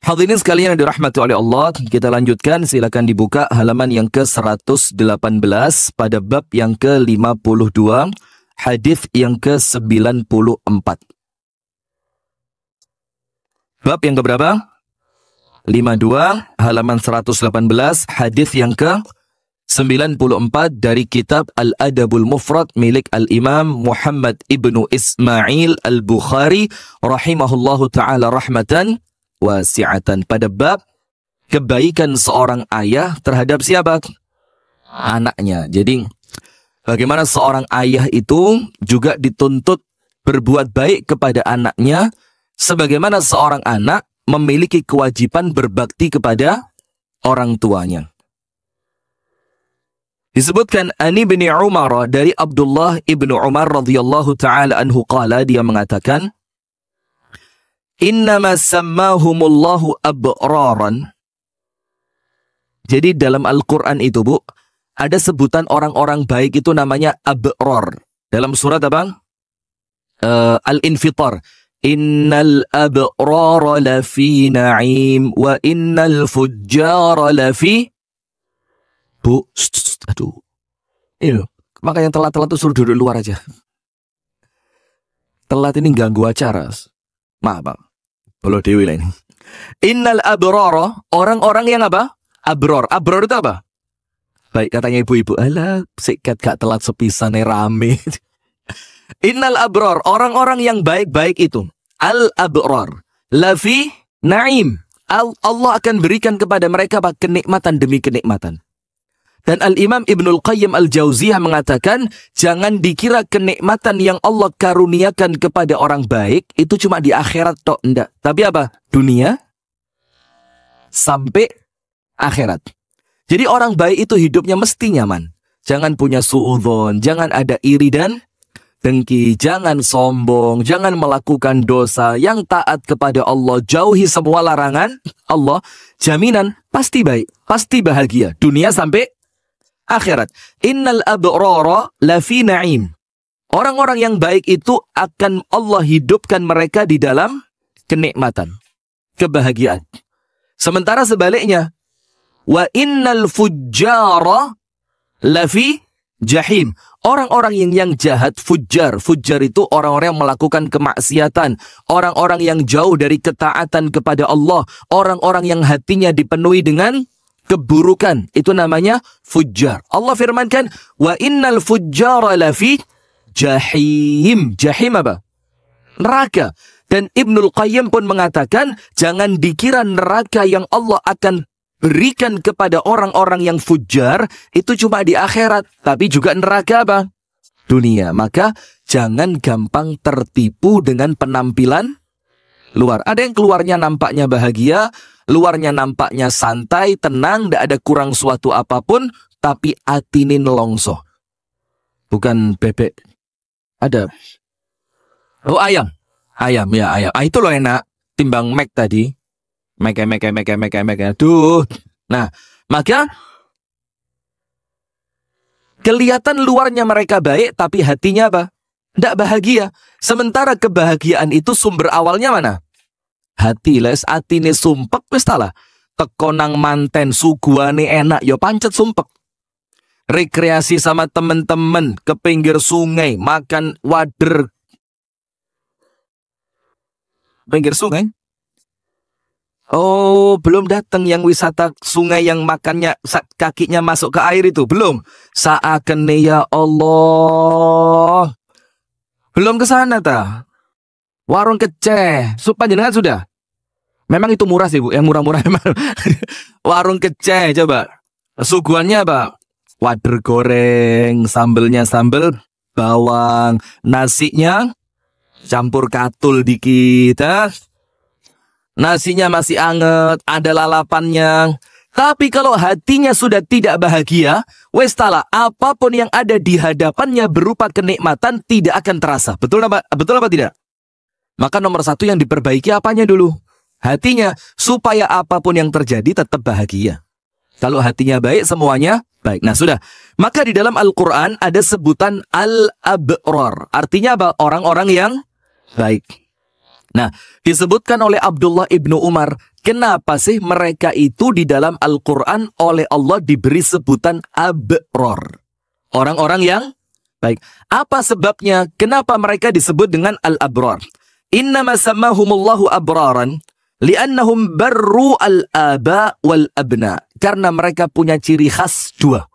Hadirin sekalian yang dirahmati oleh Allah, kita lanjutkan, silakan dibuka halaman yang ke-118 pada bab yang ke-52, hadis yang ke-94. Bab yang keberapa? 52, halaman 118, hadis yang ke-94 dari kitab Al-Adabul Mufrad milik Al-Imam Muhammad ibnu Ismail Al-Bukhari rahimahullahu ta'ala rahmatan wasi'atan, pada bab kebaikan seorang ayah terhadap siapa? Anaknya. Jadi bagaimana seorang ayah itu juga dituntut berbuat baik kepada anaknya, sebagaimana seorang anak memiliki kewajiban berbakti kepada orang tuanya. Disebutkan Ani bin Umar, dari Abdullah ibnu Umar radhiyallahu ta'ala anhu qala, dia mengatakan, innama sammahumullahu abraran. Jadi dalam Al-Quran itu, Bu, ada sebutan orang-orang baik itu namanya abrar. Dalam surat apa? Al-Infitar. Innal abrara lafi na'im wa innal fujjara lafi... Bu, aduh. Ini maka yang telat-telat itu suruh duduk luar aja. Telat ini ganggu acara. Maaf, Pak. Bolo dewi lah ini. Innal abrara, orang-orang yang apa? Abror. Abror itu apa? Baik, katanya ibu-ibu, alah, sikat gak telat sepisane rame. Innal abror, orang-orang yang baik-baik itu. Al-abror. Lafi na'im. Allah akan berikan kepada mereka kenikmatan demi kenikmatan. Dan Al-Imam Ibnul Qayyim Al-Jauziyah mengatakan, jangan dikira kenikmatan yang Allah karuniakan kepada orang baik itu cuma di akhirat tok, enggak. Tapi apa? Dunia sampai akhirat. Jadi orang baik itu hidupnya mesti nyaman. Jangan punya suudzon, jangan ada iri dan dengki, jangan sombong, jangan melakukan dosa, yang taat kepada Allah, jauhi semua larangan Allah, jaminan pasti baik, pasti bahagia dunia sampai akhirat. Innal abrara lafi na'im. Orang-orang yang baik itu akan Allah hidupkan mereka di dalam kenikmatan, kebahagiaan. Sementara sebaliknya, wa innal fujjara lafi jahim. Orang-orang yang jahat, fujjar. Fujjar itu orang-orang yang melakukan kemaksiatan, orang-orang yang jauh dari ketaatan kepada Allah, orang-orang yang hatinya dipenuhi dengan keburukan, itu namanya fujjar. Allah firmankan, wa innal fujjara lafi jahim. Jahim apa? Neraka. Dan Ibnul Qayyim pun mengatakan, jangan dikira neraka yang Allah akan berikan kepada orang-orang yang fujjar itu cuma di akhirat, tapi juga neraka apa? Dunia. Maka jangan gampang tertipu dengan penampilan luar. Ada yang keluarnya nampaknya bahagia, luarnya nampaknya santai, tenang, tidak ada kurang suatu apapun, tapi atine nelongso. Bukan bebek. Ada. Oh, ayam. Ayam, ya ayam. Ah, itu loh enak. Timbang Mac tadi. Mac. Aduh. Nah, maka kelihatan luarnya mereka baik, tapi hatinya apa? Tidak bahagia. Sementara kebahagiaan itu sumber awalnya mana? Hati. Les atine sumpek wis talah. Teko nang manten suguhane enak ya pancet sumpek. Rekreasi sama temen-temen ke pinggir sungai, makan wader pinggir sungai. Oh, belum datang yang wisata sungai yang makannya kakinya masuk ke air itu, belum. Saakene ya Allah. Belum ke sana ta. Warung keceh, sup panjenengan sudah? Memang itu murah sih, Bu, yang murah-murah memang. Warung keceh, coba. Suguhannya apa? Wader goreng, sambelnya sambel bawang, nasinya campur katul dikit, nasinya masih anget, ada lalapannya. Tapi kalau hatinya sudah tidak bahagia, wes tala, apapun yang ada di hadapannya berupa kenikmatan tidak akan terasa. Betul apa tidak? Maka nomor satu yang diperbaiki apanya dulu? Hatinya, supaya apapun yang terjadi tetap bahagia. Kalau hatinya baik, semuanya baik. Nah, sudah. Maka di dalam Al-Quran ada sebutan al-abrar. Artinya apa? Orang-orang yang baik. Nah, disebutkan oleh Abdullah ibnu Umar, Kenapa sih mereka itu di dalam Al-Quran oleh Allah diberi sebutan abror? Orang-orang yang baik. Apa sebabnya? Kenapa mereka disebut dengan al-abror? Innama sammahumullahu abraran li'annahum barru al-aba wal-abna. Karena mereka punya ciri khas dua.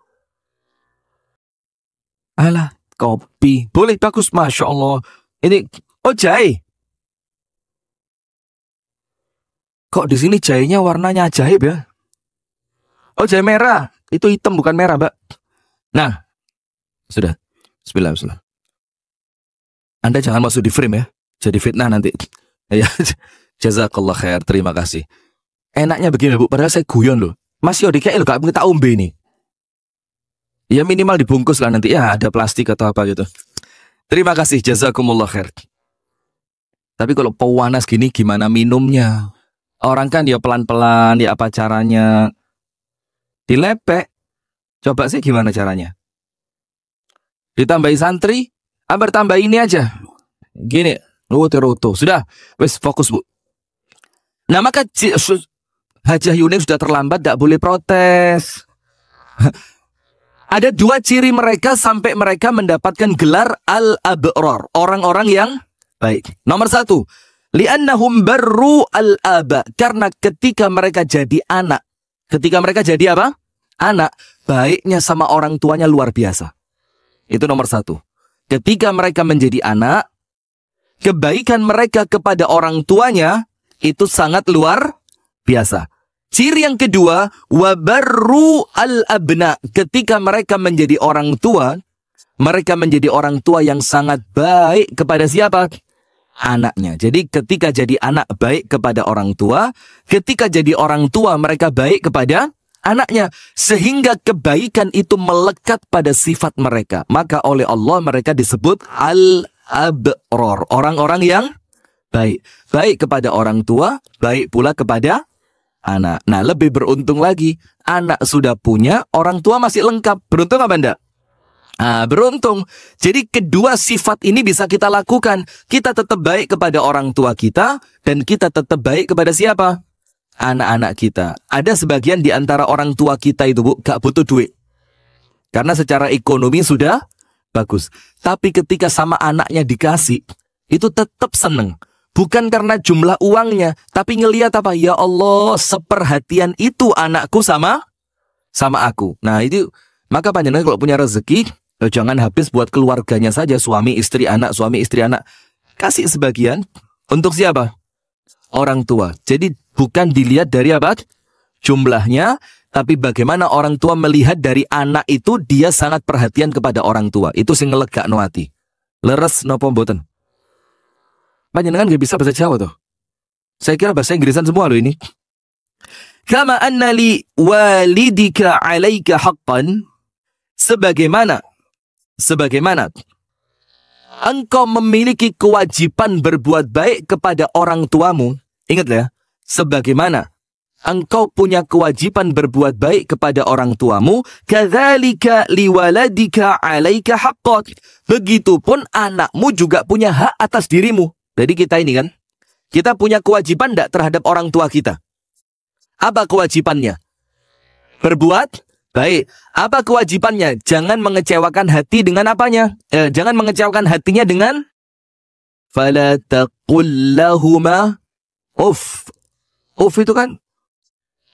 Alah, kopi. Boleh, bagus. Masya Allah. Ini, oh jahe. Kok di sini jahenya warnanya ajaib ya? Oh, jahe merah. Itu hitam bukan merah, Mbak. Nah, sudah. Bismillah, bismillah. Anda jangan masuk di frame ya. Jadi fitnah nanti. Ya, jazakallah khair. Terima kasih. Enaknya begini, Bu. Padahal saya guyon loh. Mas Yodi kayak lo gak minta umbe ini. Ya minimal dibungkus lah nanti. Ya ada plastik atau apa gitu. Terima kasih. Jazakumullah khair. Tapi kalau pewanas gini gimana minumnya? Orang kan ya pelan-pelan, ya apa caranya? Dilepek. Coba sih gimana caranya? Ditambahi santri, tambah ini aja. Gini, ruto. Sudah, wes fokus, Bu. Nah, maka Hajah Yuning sudah terlambat, tidak boleh protes. Ada dua ciri mereka sampai mereka mendapatkan gelar al-abror. Orang-orang yang baik. Nomor satu. Li'annahum barru al-aba. Karena ketika mereka jadi anak. Ketika mereka jadi apa? Anak. Baiknya sama orang tuanya luar biasa. Itu nomor satu. Ketika mereka menjadi anak. Kebaikan mereka kepada orang tuanya. Itu sangat luar biasa. Ciri yang kedua. Wabarru al-abna. Ketika mereka menjadi orang tua. Mereka menjadi orang tua yang sangat baik kepada siapa? Anaknya. Jadi ketika jadi anak baik kepada orang tua, ketika jadi orang tua mereka baik kepada anaknya, sehingga kebaikan itu melekat pada sifat mereka. Maka oleh Allah mereka disebut al-abror, orang-orang yang baik, baik kepada orang tua, baik pula kepada anak. Nah, lebih beruntung lagi, anak sudah punya, orang tua masih lengkap. Beruntung apa enggak? Nah, beruntung. Jadi kedua sifat ini bisa kita lakukan. Kita tetap baik kepada orang tua kita. Dan kita tetap baik kepada siapa? Anak-anak kita. Ada sebagian di antara orang tua kita itu, Bu, gak butuh duit. Karena secara ekonomi sudah bagus. Tapi ketika sama anaknya dikasih, itu tetap seneng. Bukan karena jumlah uangnya. Tapi ngelihat apa? Ya Allah, seperhatian itu anakku sama aku. Nah, itu maka panjenengan kalau punya rezeki, jangan habis buat keluarganya saja, suami istri anak. Kasih sebagian untuk siapa? Orang tua. Jadi bukan dilihat dari apa? Jumlahnya, tapi bagaimana orang tua melihat dari anak itu dia sangat perhatian kepada orang tua. Itu sing ngelegakno ati. Leres napa mboten? Panjenengan gak bisa bahasa Jawa tuh. Saya kira bahasa Inggrisan semua loh ini. Kama anna li walidika 'alaika haqqan. Sebagaimana engkau memiliki kewajiban berbuat baik kepada orang tuamu. Ingat ya, sebagaimana engkau punya kewajiban berbuat baik kepada orang tuamu, kadzalika liwaladika 'alaika haqqan. Begitupun anakmu juga punya hak atas dirimu. Jadi kita ini kan, kita punya kewajiban enggak terhadap orang tua kita? Apa kewajibannya? Berbuat baik. Apa kewajibannya? Jangan mengecewakan hati dengan apanya? Jangan mengecewakan hatinya dengan fala taqul lahuma uff. Uff itu kan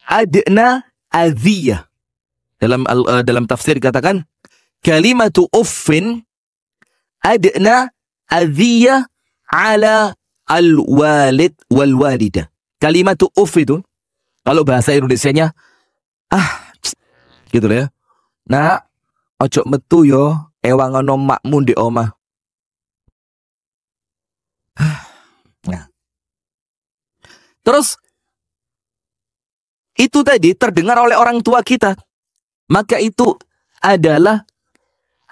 adna adhiyah. Dalam tafsir katakan kalimatu uffin adna adhiyah ala al-walid wal walidah. Kalimatu uff itu kalau bahasa Indonesianya gitu ya. Nah, ojo metu yo ewangono makmu di omah. Nah. Terus itu tadi terdengar oleh orang tua kita. Maka itu adalah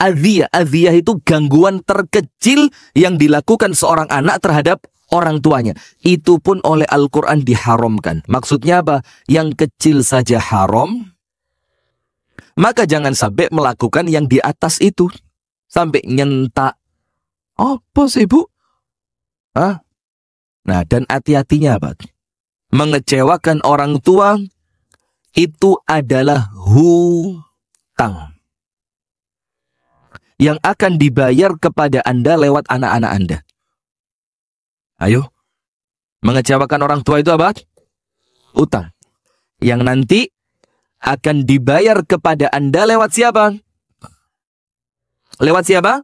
adhiyah. Adhiyah itu gangguan terkecil yang dilakukan seorang anak terhadap orang tuanya. Itu pun oleh Al-Quran diharamkan. Maksudnya apa? Yang kecil saja haram. Maka jangan sampai melakukan yang di atas itu. Sampai nyentak. Apa sih, Bu? Hah? Nah, dan hati-hatinya apa? mengecewakan orang tua itu adalah hutang yang akan dibayar kepada Anda lewat anak-anak Anda. Ayo, mengecewakan orang tua itu apa? Utang. Yang nanti akan dibayar kepada Anda lewat siapa? Lewat siapa?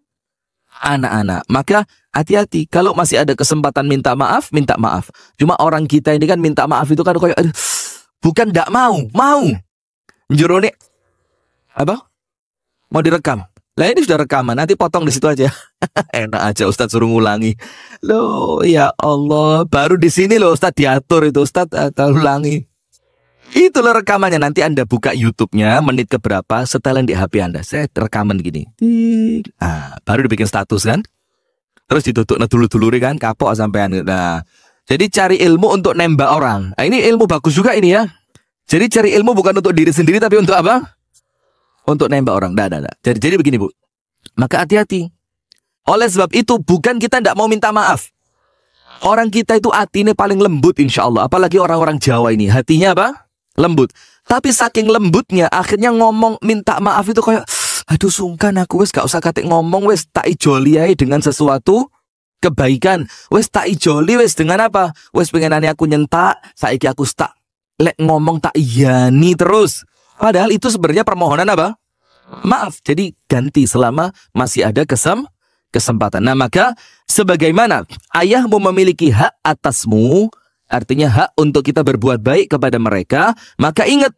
Anak-anak. Maka hati-hati, kalau masih ada kesempatan minta maaf, minta maaf. Cuma orang kita ini kan minta maaf itu kan kayak, aduh, bukan ndak mau, mau. Jerone apa? Mau direkam. Lah ini sudah rekaman, nanti potong di situ aja. Enak aja Ustadz suruh ngulangi. Loh, ya Allah, baru di sini loh Ustadz diatur itu Ustadz ulangi. Itulah rekamannya, nanti Anda buka YouTube-nya menit keberapa, setelan di HP Anda. Saya rekaman gini. Baru dibikin status kan. Terus ditutup dulu-dulu kan, kapok sampean. Nah, jadi cari ilmu untuk nembak orang. Nah, ini ilmu bagus juga ini ya. Jadi cari ilmu bukan untuk diri sendiri tapi untuk apa? Untuk nembak orang. Nah. Jadi begini Bu. Maka hati-hati. Oleh sebab itu bukan kita tidak mau minta maaf. Orang kita itu hatinya paling lembut insya Allah. Apalagi orang-orang Jawa ini. Hatinya apa? Lembut. Tapi saking lembutnya akhirnya ngomong minta maaf itu kayak, aduh sungkan aku wes gak usah katik ngomong wes tak ijoli aja dengan sesuatu kebaikan. Wes tak ijoli wes dengan apa? Wes pengenane aku nyentak, saiki aku tak lek ngomong tak iyani terus. Padahal itu sebenarnya permohonan apa? Maaf. Jadi ganti selama masih ada kesempatan. Nah maka sebagaimana ayahmu memiliki hak atasmu, artinya hak untuk kita berbuat baik kepada mereka, maka ingat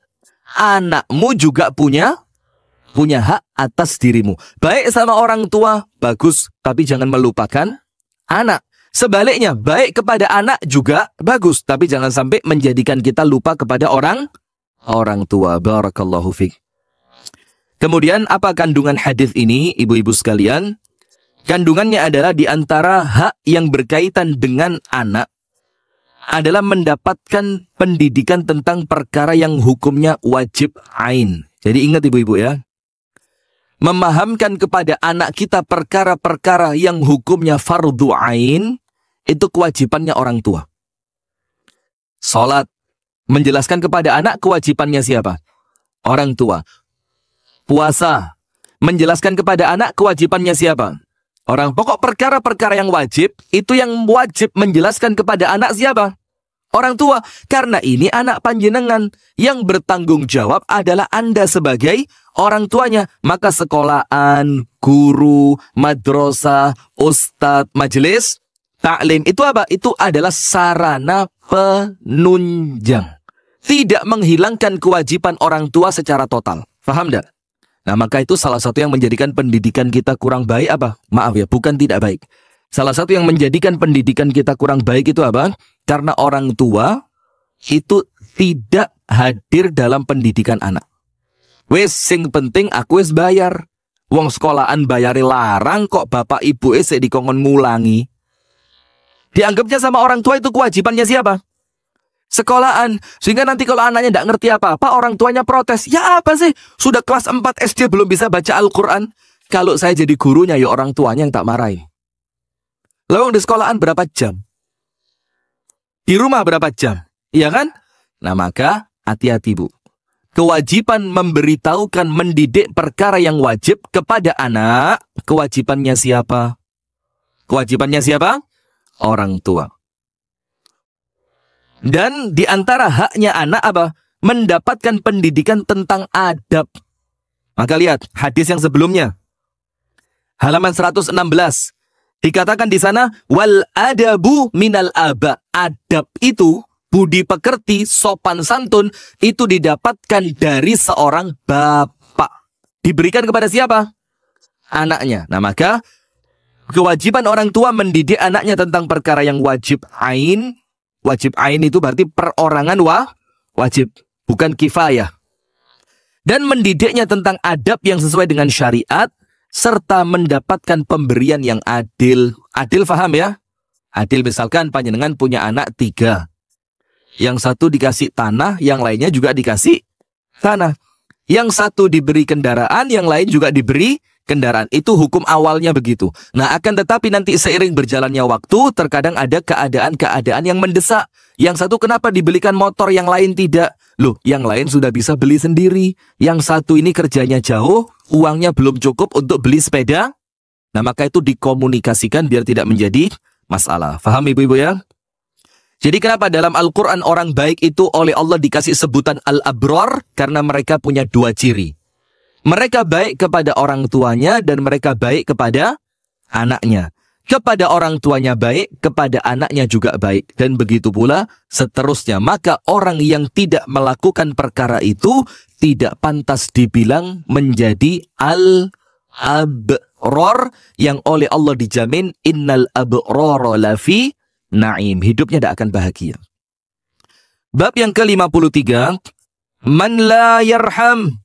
anakmu juga punya hak atas dirimu. Baik sama orang tua, bagus, tapi jangan melupakan anak. Sebaliknya, baik kepada anak juga bagus, tapi jangan sampai menjadikan kita lupa kepada orang tua. Barakallahu fiik. Kemudian apa kandungan hadis ini, ibu-ibu sekalian? Kandungannya adalah di antara hak yang berkaitan dengan anak adalah mendapatkan pendidikan tentang perkara yang hukumnya wajib ain. Jadi ingat ibu-ibu ya. Memahamkan kepada anak kita perkara-perkara yang hukumnya fardu ain, itu kewajibannya orang tua. Salat, menjelaskan kepada anak kewajibannya siapa? Orang tua. Puasa, menjelaskan kepada anak kewajibannya siapa? Orang. Pokok perkara-perkara yang wajib, itu yang wajib menjelaskan kepada anak siapa? Orang tua. Karena ini anak panjenengan, yang bertanggung jawab adalah Anda sebagai orang tuanya. Maka sekolahan, guru, madrasah, ustadz, majelis taklim, itu apa? Itu adalah sarana penunjang. Tidak menghilangkan kewajiban orang tua secara total. Paham tidak? Nah maka itu salah satu yang menjadikan pendidikan kita kurang baik apa? Maaf ya, bukan tidak baik. Salah satu yang menjadikan pendidikan kita kurang baik itu apa? Karena orang tua itu tidak hadir dalam pendidikan anak. Wes sing penting aku wes bayar. Wong sekolahan bayari larang kok bapak ibu esek dikongkon ngulangi. Dianggapnya sama orang tua itu kewajibannya siapa? Sekolahan. Sehingga nanti kalau anaknya tidak ngerti apa-apa, orang tuanya protes. Ya apa sih? Sudah kelas 4 SD belum bisa baca Al-Quran. Kalau saya jadi gurunya, ya orang tuanya yang tak marahin. Lalu di sekolahan berapa jam? Di rumah berapa jam? Iya kan? Nah maka hati-hati Bu. Kewajiban memberitahukan, mendidik perkara yang wajib kepada anak. Kewajibannya siapa? Kewajibannya siapa? Orang tua. Dan di antara haknya anak apa? Mendapatkan pendidikan tentang adab. Maka lihat hadis yang sebelumnya. Halaman 116. Dikatakan di sana, wal adabu minal aba. Adab itu, budi pekerti, sopan santun, itu didapatkan dari seorang bapak. Diberikan kepada siapa? Anaknya. Nah maka, kewajiban orang tua mendidik anaknya tentang perkara yang wajib ain. Wajib ain itu berarti perorangan wajib, bukan kifayah. Dan mendidiknya tentang adab yang sesuai dengan syariat, serta mendapatkan pemberian yang adil. Adil paham ya? Adil misalkan panjenengan punya anak 3. Yang satu dikasih tanah, yang lainnya juga dikasih tanah. Yang satu diberi kendaraan, yang lain juga diberi kendaraan. Itu hukum awalnya begitu. Nah, akan tetapi nanti seiring berjalannya waktu, terkadang ada keadaan-keadaan yang mendesak. Yang satu kenapa dibelikan motor, yang lain tidak? Loh, yang lain sudah bisa beli sendiri. Yang satu ini kerjanya jauh, uangnya belum cukup untuk beli sepeda. Nah, maka itu dikomunikasikan biar tidak menjadi masalah. Faham ibu-ibu ya? Jadi kenapa dalam Al-Quran orang baik itu oleh Allah dikasih sebutan Al-Abrar? Karena mereka punya dua ciri. Mereka baik kepada orang tuanya dan mereka baik kepada anaknya. Kepada orang tuanya baik, kepada anaknya juga baik. Dan begitu pula seterusnya. Maka orang yang tidak melakukan perkara itu tidak pantas dibilang menjadi Al-Abrar yang oleh Allah dijamin innal abrara lafi na'im, hidupnya tidak akan bahagia. Bab yang ke-53, man la yarham,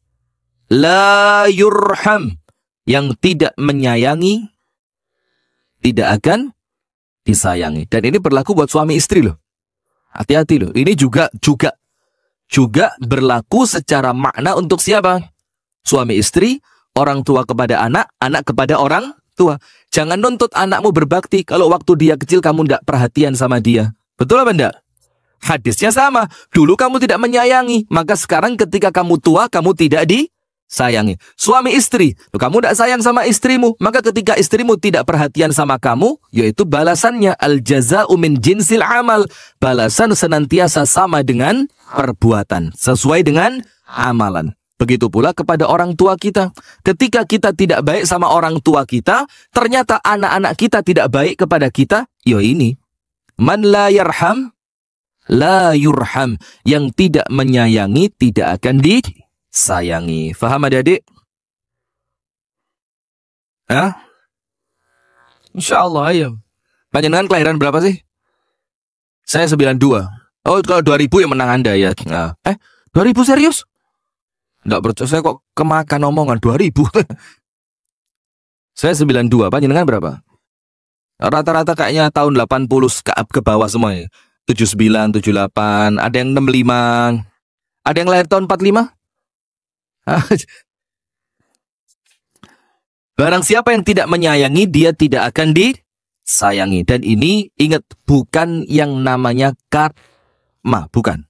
la yurham, yang tidak menyayangi, tidak akan disayangi. Dan ini berlaku buat suami istri loh. Hati-hati loh. Ini juga berlaku secara makna untuk siapa? Suami istri, orang tua kepada anak, anak kepada orang tua. Jangan nuntut anakmu berbakti kalau waktu dia kecil kamu tidak perhatian sama dia. Betul apa enggak? Hadisnya sama. Dulu kamu tidak menyayangi, maka sekarang ketika kamu tua kamu tidak disayangi. Suami istri, kamu tidak sayang sama istrimu, maka ketika istrimu tidak perhatian sama kamu, yaitu balasannya al-jaza'u min jinsil amal. Balasan senantiasa sama dengan perbuatan, sesuai dengan amalan. Begitu pula kepada orang tua kita. Ketika kita tidak baik sama orang tua kita, ternyata anak-anak kita tidak baik kepada kita. Ya ini. Man la yarham, la yurham. Yang tidak menyayangi, tidak akan disayangi. Faham adik-adik? Hah? Insya Allah, ayo. Panjenengan kelahiran berapa sih? Saya 92. Oh, kalau 2000 yang menang Anda ya. 2000 serius? Nggak percaya, saya kok kemakan omongan 2000. Saya 92, panjenengan berapa? Rata-rata kayaknya tahun 80 ke bawah semua ya. 79, 78, ada yang 65. Ada yang lahir tahun 45? Barang siapa yang tidak menyayangi, dia tidak akan disayangi. Dan ini ingat, bukan yang namanya karma, bukan.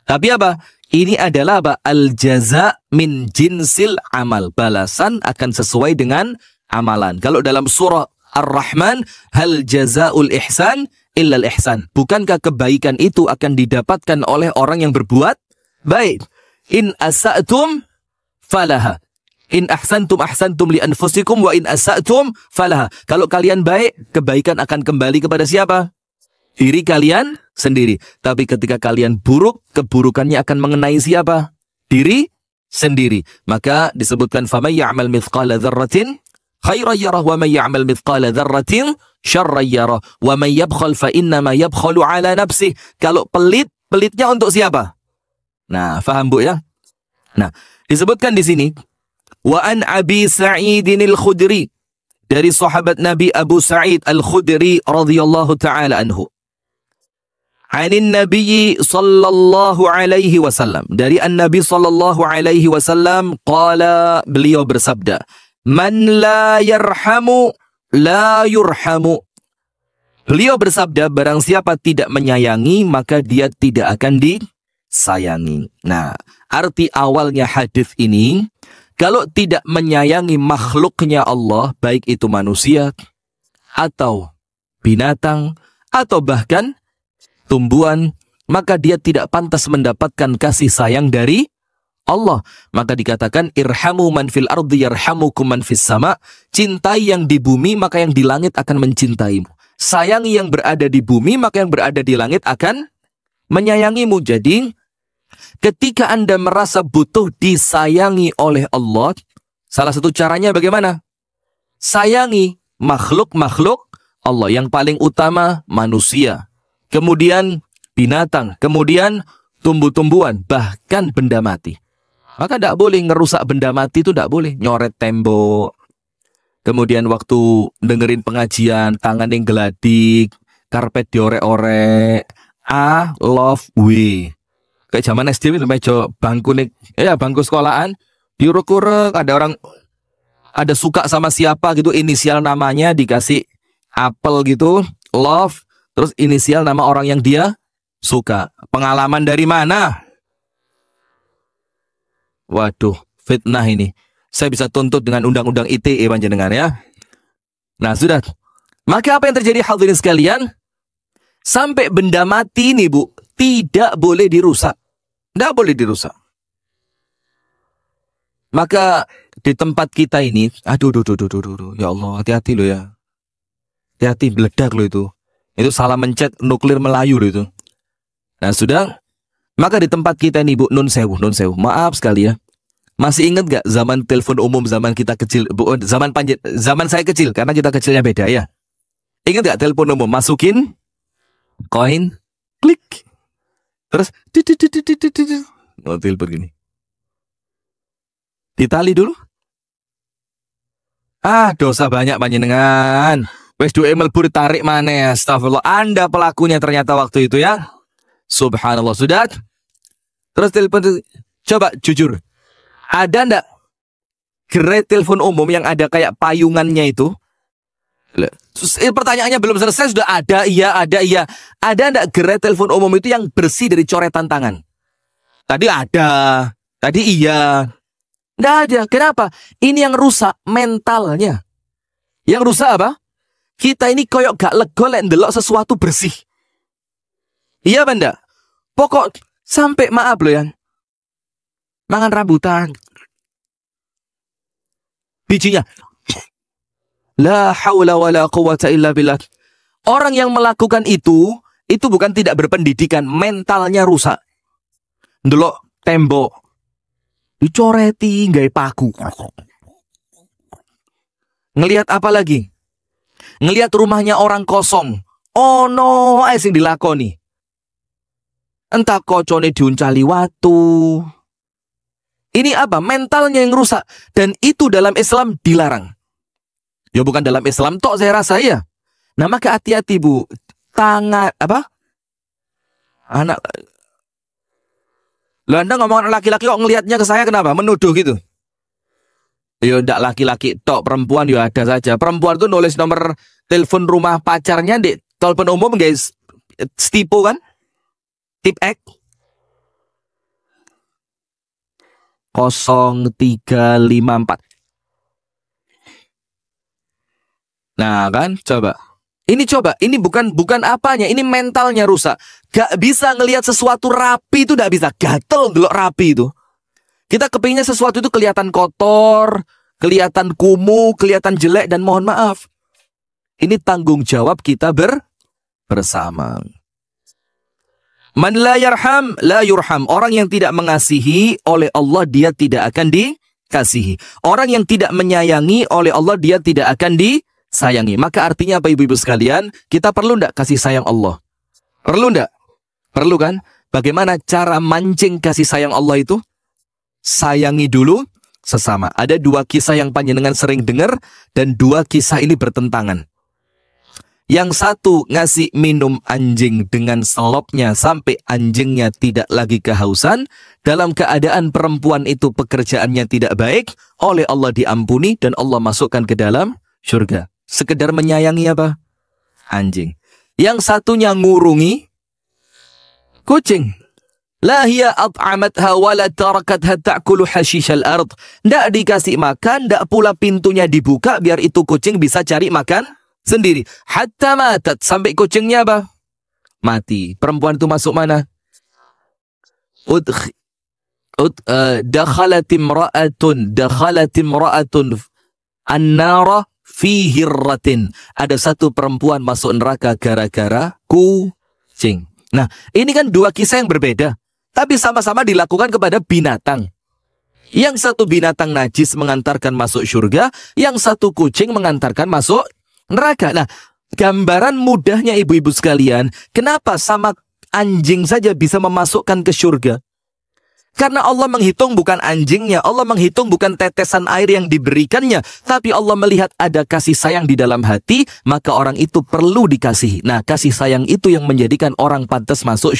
Tapi apa? Ini adalah apa? Al-jaza min jinsil amal. Balasan akan sesuai dengan amalan. Kalau dalam surah Ar-Rahman, hal jazaul ihsan illal ihsan. Bukankah kebaikan itu akan didapatkan oleh orang yang berbuat baik? In asa'tum falaha. In ahsantum ahsantum li anfusikum wa in asa'tum falaha. Kalau kalian baik, kebaikan akan kembali kepada siapa? Diri kalian sendiri. Tapi ketika kalian buruk, keburukannya akan mengenai siapa? Diri sendiri. Maka disebutkan faman ya'mal mithqala dzarratin khairan yarah wa man ya'mal mithqala dzarratin syarran yarah wa man yabkhal fa innama yabkhalu ala nafsih. Kalau pelit, pelitnya untuk siapa? Nah, faham Bu ya? Nah, disebutkan di sini wa an Abi Sa'idin al-Khudri, dari sahabat Nabi Abu Sa'id al-Khudri radhiyallahu taala anhu. Anin Nabi sallallahu alaihi wasallam, dari An-Nabi sallallahu alaihi wasallam, qala, beliau bersabda, man la yarhamu la yurhamu. Beliau bersabda, barang siapa tidak menyayangi, maka dia tidak akan disayangi. Nah, arti awalnya hadis ini, kalau tidak menyayangi makhluknya Allah, baik itu manusia atau binatang atau bahkan tumbuhan, maka dia tidak pantas mendapatkan kasih sayang dari Allah. Maka dikatakan irhamu man fil ardi yarhamukum man fis sama. Cintai yang di bumi, maka yang di langit akan mencintaimu. Sayangi yang berada di bumi, maka yang berada di langit akan menyayangimu. Jadi ketika Anda merasa butuh disayangi oleh Allah, salah satu caranya bagaimana? Sayangi makhluk-makhluk Allah. Yang paling utama manusia, kemudian binatang, kemudian tumbuh-tumbuhan, bahkan benda mati. Maka tidak boleh ngerusak benda mati, itu tidak boleh. Nyoret tembok, kemudian waktu dengerin pengajian, tangan yang geladik, karpet diorek-orek, love we. Kayak zaman SD itu meja bangku nih, ya bangku sekolahan, diuruk-uruk, ada suka sama siapa gitu, inisial namanya dikasih apel gitu, love, terus inisial nama orang yang dia suka. Pengalaman dari mana? Waduh, fitnah ini. Saya bisa tuntut dengan undang-undang ITE panjenengan ya. Nah, sudah. Maka apa yang terjadi hadirin sekalian? Sampai benda mati ini, Bu, tidak boleh dirusak. Tidak boleh dirusak. Maka di tempat kita ini, aduh, ya Allah, hati-hati loh ya. Hati-hati, meledak loh itu. Itu salah mencet nuklir Melayu loh itu. Nah, sudah. Maka di tempat kita ini, Bu, nun sewu. Maaf sekali ya. Masih ingat gak zaman telepon umum zaman kita kecil? Bu, zaman saya kecil, karena kita kecilnya beda ya. Ingat gak telepon umum? Masukin koin, klik. Terus, oh, telepon gini. Ditali dulu. Ah, dosa banyak panjenengan. Wes duwe melbur tarik mana? Astagfirullah. Anda pelakunya ternyata waktu itu ya. Subhanallah, sudah. Terus telepon, coba jujur. Ada ndak gerai telepon umum yang ada kayak payungannya itu? Pertanyaannya belum selesai sudah ada, iya. Ada ndak gerai telepon umum itu yang bersih dari coretan tangan? Tadi ada, tadi iya. Nggak ada. Kenapa? Ini yang rusak mentalnya. Yang rusak apa? Kita ini koyok gak lego lek ndelok sesuatu bersih. Iya benda. Pokok sampai maaf loh ya. Mangan rambutan. Bijinya. La haula wala quwata illa billah. Orang yang melakukan itu bukan tidak berpendidikan, mentalnya rusak. Ndelok tembok. Dicoreti nggawe paku. Ngelihat apa lagi? Ngelihat rumahnya orang kosong. Oh no, sing dilakoni. Entah kocone diuncali watu. Ini apa? Mentalnya yang rusak. Dan itu dalam Islam dilarang. Ya bukan dalam Islam tok saya rasa ya. Nah maka hati-hati Bu. Tangan apa? Anak. Lah Anda ngomong laki-laki kok ngelihatnya ke saya kenapa? Menuduh gitu. Ya ndak laki-laki tok, perempuan ya ada saja. Perempuan tuh nulis nomor telepon rumah pacarnya di telepon umum guys. Stipo kan? Tip X 0354. Nah kan, ini bukan apanya, ini mentalnya rusak. Gak bisa ngelihat sesuatu rapi itu, gak bisa. Gatel delok rapi itu. Kita kepinginnya sesuatu itu kelihatan kotor, kelihatan kumuh, kelihatan jelek, dan mohon maaf. Ini tanggung jawab kita bersama. Man la yarham, la yurham. Orang yang tidak mengasihi oleh Allah, dia tidak akan dikasihi. Orang yang tidak menyayangi oleh Allah, dia tidak akan disayangi. Maka artinya apa ibu-ibu sekalian? Kita perlu ndak kasih sayang Allah? Perlu ndak? Perlu kan? Bagaimana cara mancing kasih sayang Allah itu? Sayangi dulu sesama. Ada dua kisah yang panjenengan sering dengar, dan dua kisah ini bertentangan. Yang satu ngasih minum anjing dengan selopnya sampai anjingnya tidak lagi kehausan. Dalam keadaan perempuan itu pekerjaannya tidak baik, oleh Allah diampuni dan Allah masukkan ke dalam surga. Sekedar menyayangi apa? Anjing. Yang satunya ngurungi kucing. La hiya at'amatha wa la tarakatha ta'kulu hashishal ard. Ndak dikasih makan, ndak pula pintunya dibuka biar itu kucing bisa cari makan sendiri. Hatta matat, sampai kucingnya apa? Mati. Perempuan itu masuk mana? Dakhalat imra'atun an-nara fi hirratin. Ada satu perempuan masuk neraka gara-gara kucing. Nah, ini kan dua kisah yang berbeda, tapi sama-sama dilakukan kepada binatang. Yang satu binatang najis mengantarkan masuk surga, yang satu kucing mengantarkan masuk neraka. Nah, gambaran mudahnya ibu-ibu sekalian, kenapa sama anjing saja bisa memasukkan ke surga? Karena Allah menghitung bukan anjingnya, Allah menghitung bukan tetesan air yang diberikannya, tapi Allah melihat ada kasih sayang di dalam hati, maka orang itu perlu dikasihi. Nah, kasih sayang itu yang menjadikan orang pantas masuk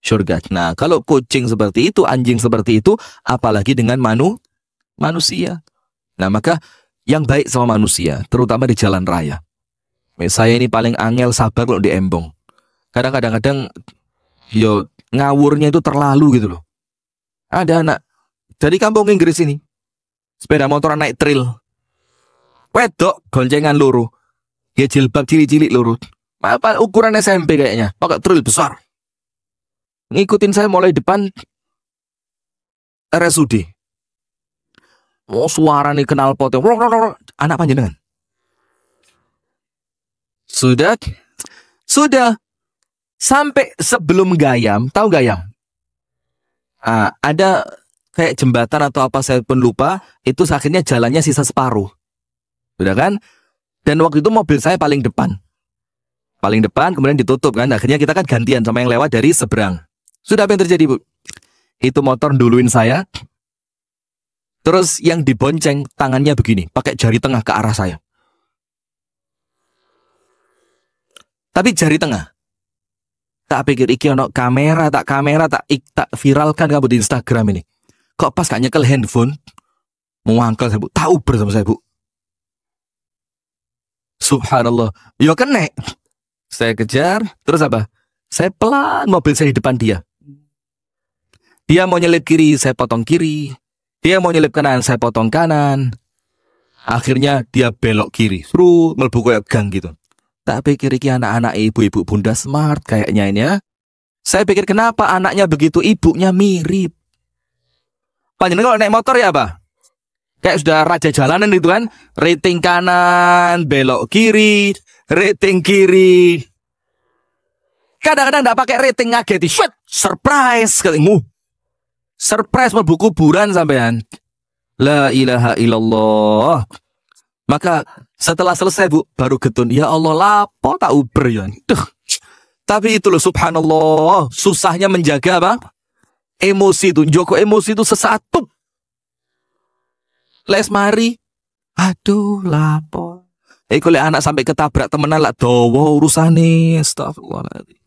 surga. Nah, kalau kucing seperti itu, anjing seperti itu, apalagi dengan manusia. Nah, maka yang baik sama manusia, terutama di jalan raya. Saya ini paling angel sabar kalau di Embong. Kadang-kadang yo ngawurnya itu terlalu gitu loh. Ada anak dari kampung Inggris ini, sepeda motor naik trail. Wedok goncengan loro. Ya jilbab cilik-cilik loro. Apa ukuran SMP kayaknya, pakai trail besar. Ngikutin saya mulai depan RSUD. Oh, suara nih kenal potnya. Anak panjenengan. Sudah sampai sebelum Gayam, tahu Gayam? Ada kayak jembatan atau apa saya pun lupa, itu akhirnya jalannya sisa separuh. Sudah kan? Dan waktu itu mobil saya paling depan. Paling depan kemudian ditutup kan. Akhirnya kita kan gantian sama yang lewat dari seberang. Sudah apa yang terjadi, Bu? Itu motor duluin saya. Terus yang dibonceng tangannya begini, pakai jari tengah ke arah saya. Tapi jari tengah. Tak pikir iki ono kamera tak viralkan kamu di Instagram ini. Kok pas gak nyekel handphone, mau angkel saya, Bu. Tak uber sama saya, Bu. Subhanallah. Yo kena. Saya kejar, terus apa? Saya pelan mobil saya di depan dia. Dia mau nyelip kiri, saya potong kiri. Dia mau nyelip kanan, saya potong kanan. Akhirnya dia belok kiri. Suruh melebu kayak gang gitu. Tak pikir iki anak-anak ibu-ibu bunda smart kayaknya ini ya. Saya pikir kenapa anaknya begitu, ibunya mirip. Panjenengan kalau naik motor ya apa? Kayak sudah raja jalanan itu kan. Rating kanan, belok kiri, rating kiri. Kadang-kadang enggak pakai rating, ngageti. Shit, surprise katanya. Surprise mlebu kuburan sampean. La ilaha illallah. Maka setelah selesai, Bu, baru getun. Ya Allah, lapo tak uber ya. Duh. Tapi itu loh, subhanallah, susahnya menjaga apa? Emosi itu, joko emosi itu sesaat tuh. Les mari. Aduh, lapo. Kalau anak sampai ketabrak temenan lah dowo urusane. Astagfirullahaladzim.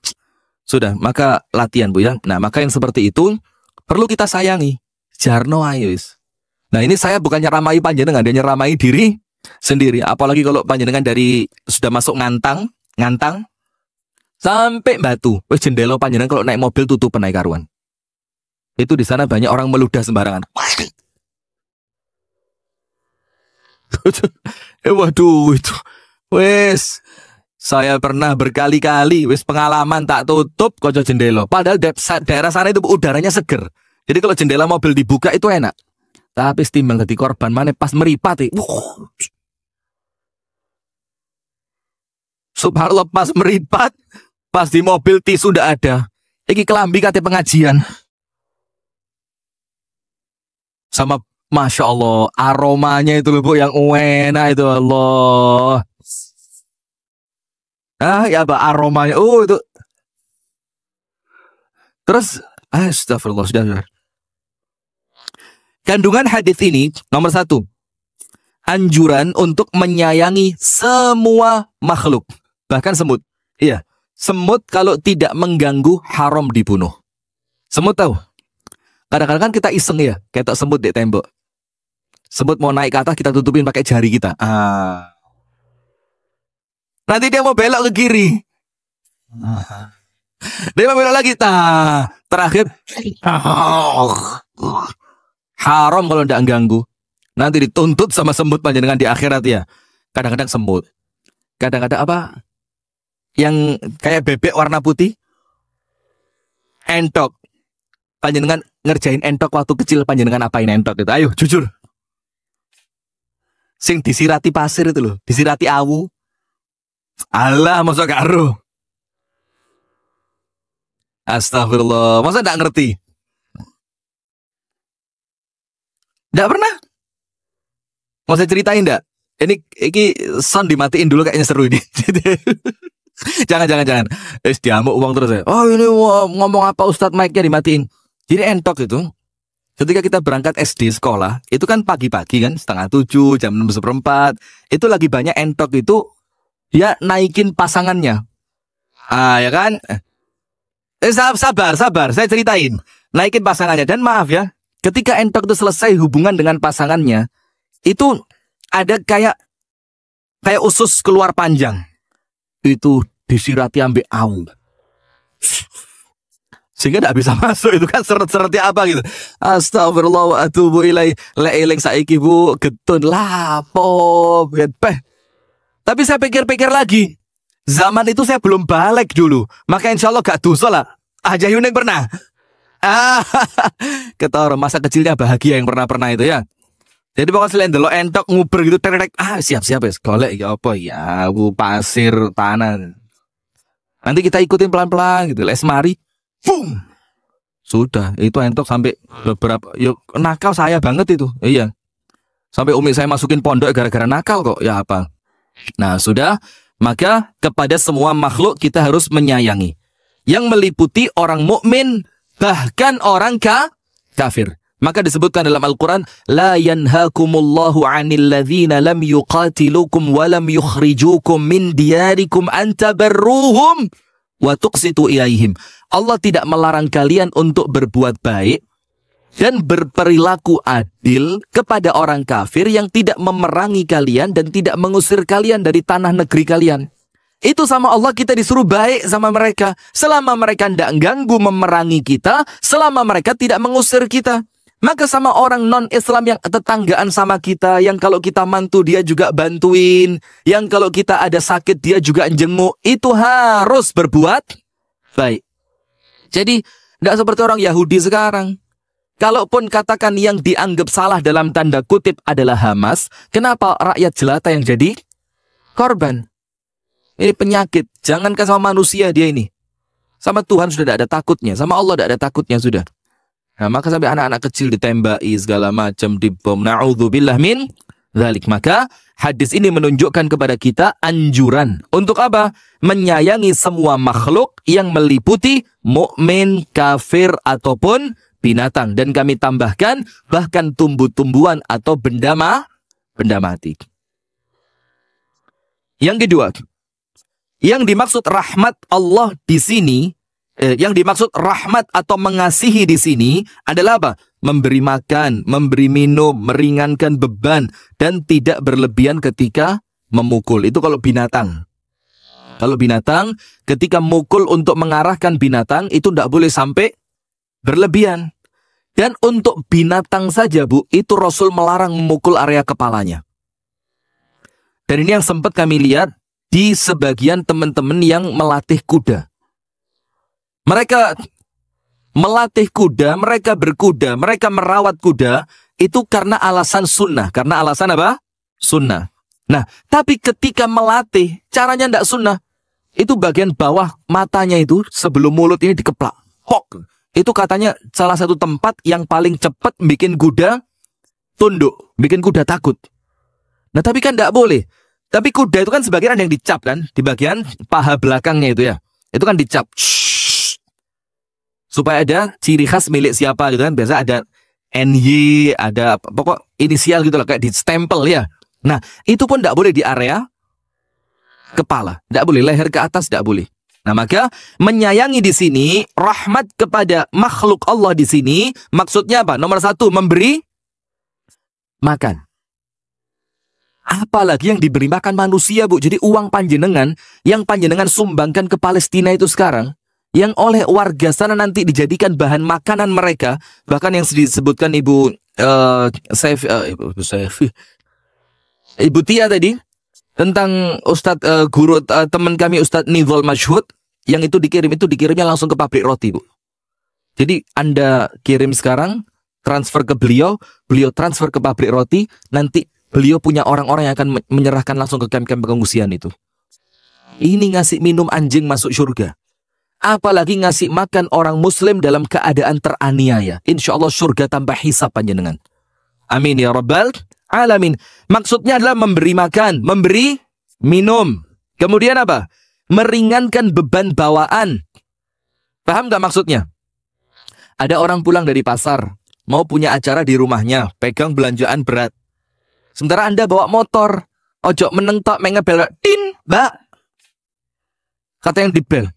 Sudah, maka latihan, Bu ya. Nah, maka yang seperti itu perlu kita sayangi. Jarno ayus. Nah, ini saya bukan nyeramai panjenengan, dia nyeramai diri sendiri. Apalagi kalau panjenengan dari sudah masuk ngantang sampai Batu. Wes jendela panjenengan kalau naik mobil tutup naik karuan. Itu di sana banyak orang meludah sembarangan. Waduh itu. Wes saya pernah berkali-kali wes pengalaman tak tutup kocok jendela. Padahal daerah sana itu udaranya seger. Jadi kalau jendela mobil dibuka itu enak. Tapi timbang jadi korban mana pas meripat. Subhanallah pas meripat, pas di mobil tisu ndak ada. Iki kelambi kate pengajian. Sama Masya Allah aromanya itu loh, Bu, yang enak itu Allah. Ya apa aromanya? Itu. Terus astagfirullah sudah. Kandungan hadis ini nomor 1, anjuran untuk menyayangi semua makhluk, bahkan semut. Iya, semut kalau tidak mengganggu haram dibunuh. Semut tahu? Kadang-kadang kan kita iseng ya, kayak semut di tembok. Semut mau naik ke atas kita tutupin pakai jari kita. Nanti dia mau belok ke kiri. Dia mau belok lagi. Terakhir. Haram kalau tidak ganggu. Nanti dituntut sama semut panjenengan di akhirat ya. Kadang-kadang semut. Kadang-kadang apa? Yang kayak bebek warna putih. Entok. Panjenengan ngerjain entok waktu kecil, panjenengan apain entok itu? Ayo jujur. Sing disirati pasir itu loh. Disirati awu. Allah, masa karo. Astagfirullah, masa enggak ngerti? Enggak pernah? Mau saya ceritain enggak? Ini sound dimatiin dulu kayaknya seru ini. Jangan. Diamuk uang terus ya. Oh ini ngomong apa Ustadz, mic-nya dimatiin. Jadi entok itu, ketika kita berangkat SD sekolah, itu kan pagi-pagi kan, 6:30, jam 6:04. Itu lagi banyak entok itu. Ya naikin pasangannya. Ya kan? Sabar, saya ceritain. Naikin pasangannya. Dan maaf ya, ketika entok itu selesai hubungan dengan pasangannya, itu ada kayak usus keluar panjang. Itu disirati ambek awu. Sehingga tidak bisa masuk, itu kan seret-seretnya apa gitu. Astagfirullah wa atubu ilaih. Leeling saiki bu, getun lapo, peh. Tapi saya pikir-pikir lagi, zaman itu saya belum balik dulu, maka insya Allah gak dosa lah. Aja Yuning pernah. Ketahuan masa kecilnya bahagia yang pernah itu ya. Jadi pokoknya selain delok entok nguber gitu, terek, siap-siap ya, golek ya apa ya, bu pasir tanah. Nanti kita ikutin pelan-pelan gitu, les mari, boom. Sudah, itu entok sampai beberapa, yuk nakal saya banget itu, iya. Sampai umi saya masukin pondok gara-gara nakal kok, ya apa. Nah sudah, maka kepada semua makhluk kita harus menyayangi. Yang meliputi orang mukmin, bahkan orang kafir. Maka disebutkan dalam Al-Quran, La yanhakumullahu anil ladhina lam yuqatilukum wa lam yukhrijukum min diyarikum antabarruhum wa tuqsitu ilaihim. Allah tidak melarang kalian untuk berbuat baik dan berperilaku adil kepada orang kafir yang tidak memerangi kalian dan tidak mengusir kalian dari tanah negeri kalian. Itu sama Allah kita disuruh baik sama mereka. Selama mereka tidak ganggu memerangi kita, selama mereka tidak mengusir kita. Maka sama orang non-Islam yang tetanggaan sama kita, yang kalau kita mantu dia juga bantuin, yang kalau kita ada sakit dia juga jenguk, itu harus berbuat baik. Jadi, tidak seperti orang Yahudi sekarang. Kalaupun katakan yang dianggap salah dalam tanda kutip adalah Hamas, kenapa rakyat jelata yang jadi korban? Ini penyakit, jangankan sama manusia dia ini. Sama Tuhan sudah tidak ada takutnya, sama Allah tidak ada takutnya sudah. Nah, maka sampai anak-anak kecil ditembaki segala macam, dibom. Na'udzubillah min dzalik. Maka hadis ini menunjukkan kepada kita anjuran untuk apa? Menyayangi semua makhluk yang meliputi mukmin, kafir ataupun binatang. Dan kami tambahkan bahkan tumbuh-tumbuhan atau benda mati. Yang kedua, yang dimaksud rahmat Allah di sini, yang dimaksud rahmat atau mengasihi di sini adalah apa? Memberi makan, memberi minum, meringankan beban, dan tidak berlebihan ketika memukul. Itu kalau binatang. Kalau binatang, ketika mukul untuk mengarahkan binatang, itu tidak boleh sampai berlebihan. Dan untuk binatang saja, Bu, itu Rasul melarang memukul area kepalanya. Dan ini yang sempat kami lihat di sebagian teman-teman yang melatih kuda. Mereka melatih kuda, mereka berkuda, mereka merawat kuda, itu karena alasan sunnah. Karena alasan apa? Sunnah. Nah, tapi ketika melatih, caranya tidak sunnah. Itu bagian bawah matanya itu, sebelum mulut ini dikeplak. Hok. Itu katanya salah satu tempat yang paling cepat bikin kuda tunduk, bikin kuda takut. Nah, tapi kan tidak boleh. Tapi kuda itu kan sebagian ada yang dicap kan, di bagian paha belakangnya itu ya. Itu kan dicap. Supaya ada ciri khas milik siapa gitu kan. Biasa ada NY, ada pokok inisial gitu loh, kayak di stempel ya. Nah, itu pun tidak boleh di area kepala. Tidak boleh, leher ke atas tidak boleh. Nah, maka menyayangi di sini, rahmat kepada makhluk Allah di sini, maksudnya apa? Nomor satu, memberi makan. Apalagi yang diberi makan manusia, Bu. Jadi uang panjenengan, yang panjenengan sumbangkan ke Palestina itu sekarang, yang oleh warga sana nanti dijadikan bahan makanan mereka, bahkan yang disebutkan Ibu Tia tadi tentang Ustadz guru teman kami Ustadz Nizol Masyhud, yang itu dikirimnya langsung ke pabrik roti, Bu. Jadi Anda kirim sekarang, transfer ke beliau transfer ke pabrik roti, nanti beliau punya orang-orang yang akan menyerahkan langsung ke kamp-kamp pengungsian itu. Ini ngasih minum anjing masuk surga. Apalagi ngasih makan orang muslim dalam keadaan teraniaya. Insya Allah surga tanpa hisab panjenengan. Amin ya rabbal alamin. Maksudnya adalah memberi makan, memberi minum. Kemudian apa? Meringankan beban bawaan. Paham gak maksudnya? Ada orang pulang dari pasar, mau punya acara di rumahnya, pegang belanjaan berat. Sementara Anda bawa motor, ojo menentok mengebel, tin, Mbak. Kata yang dibel,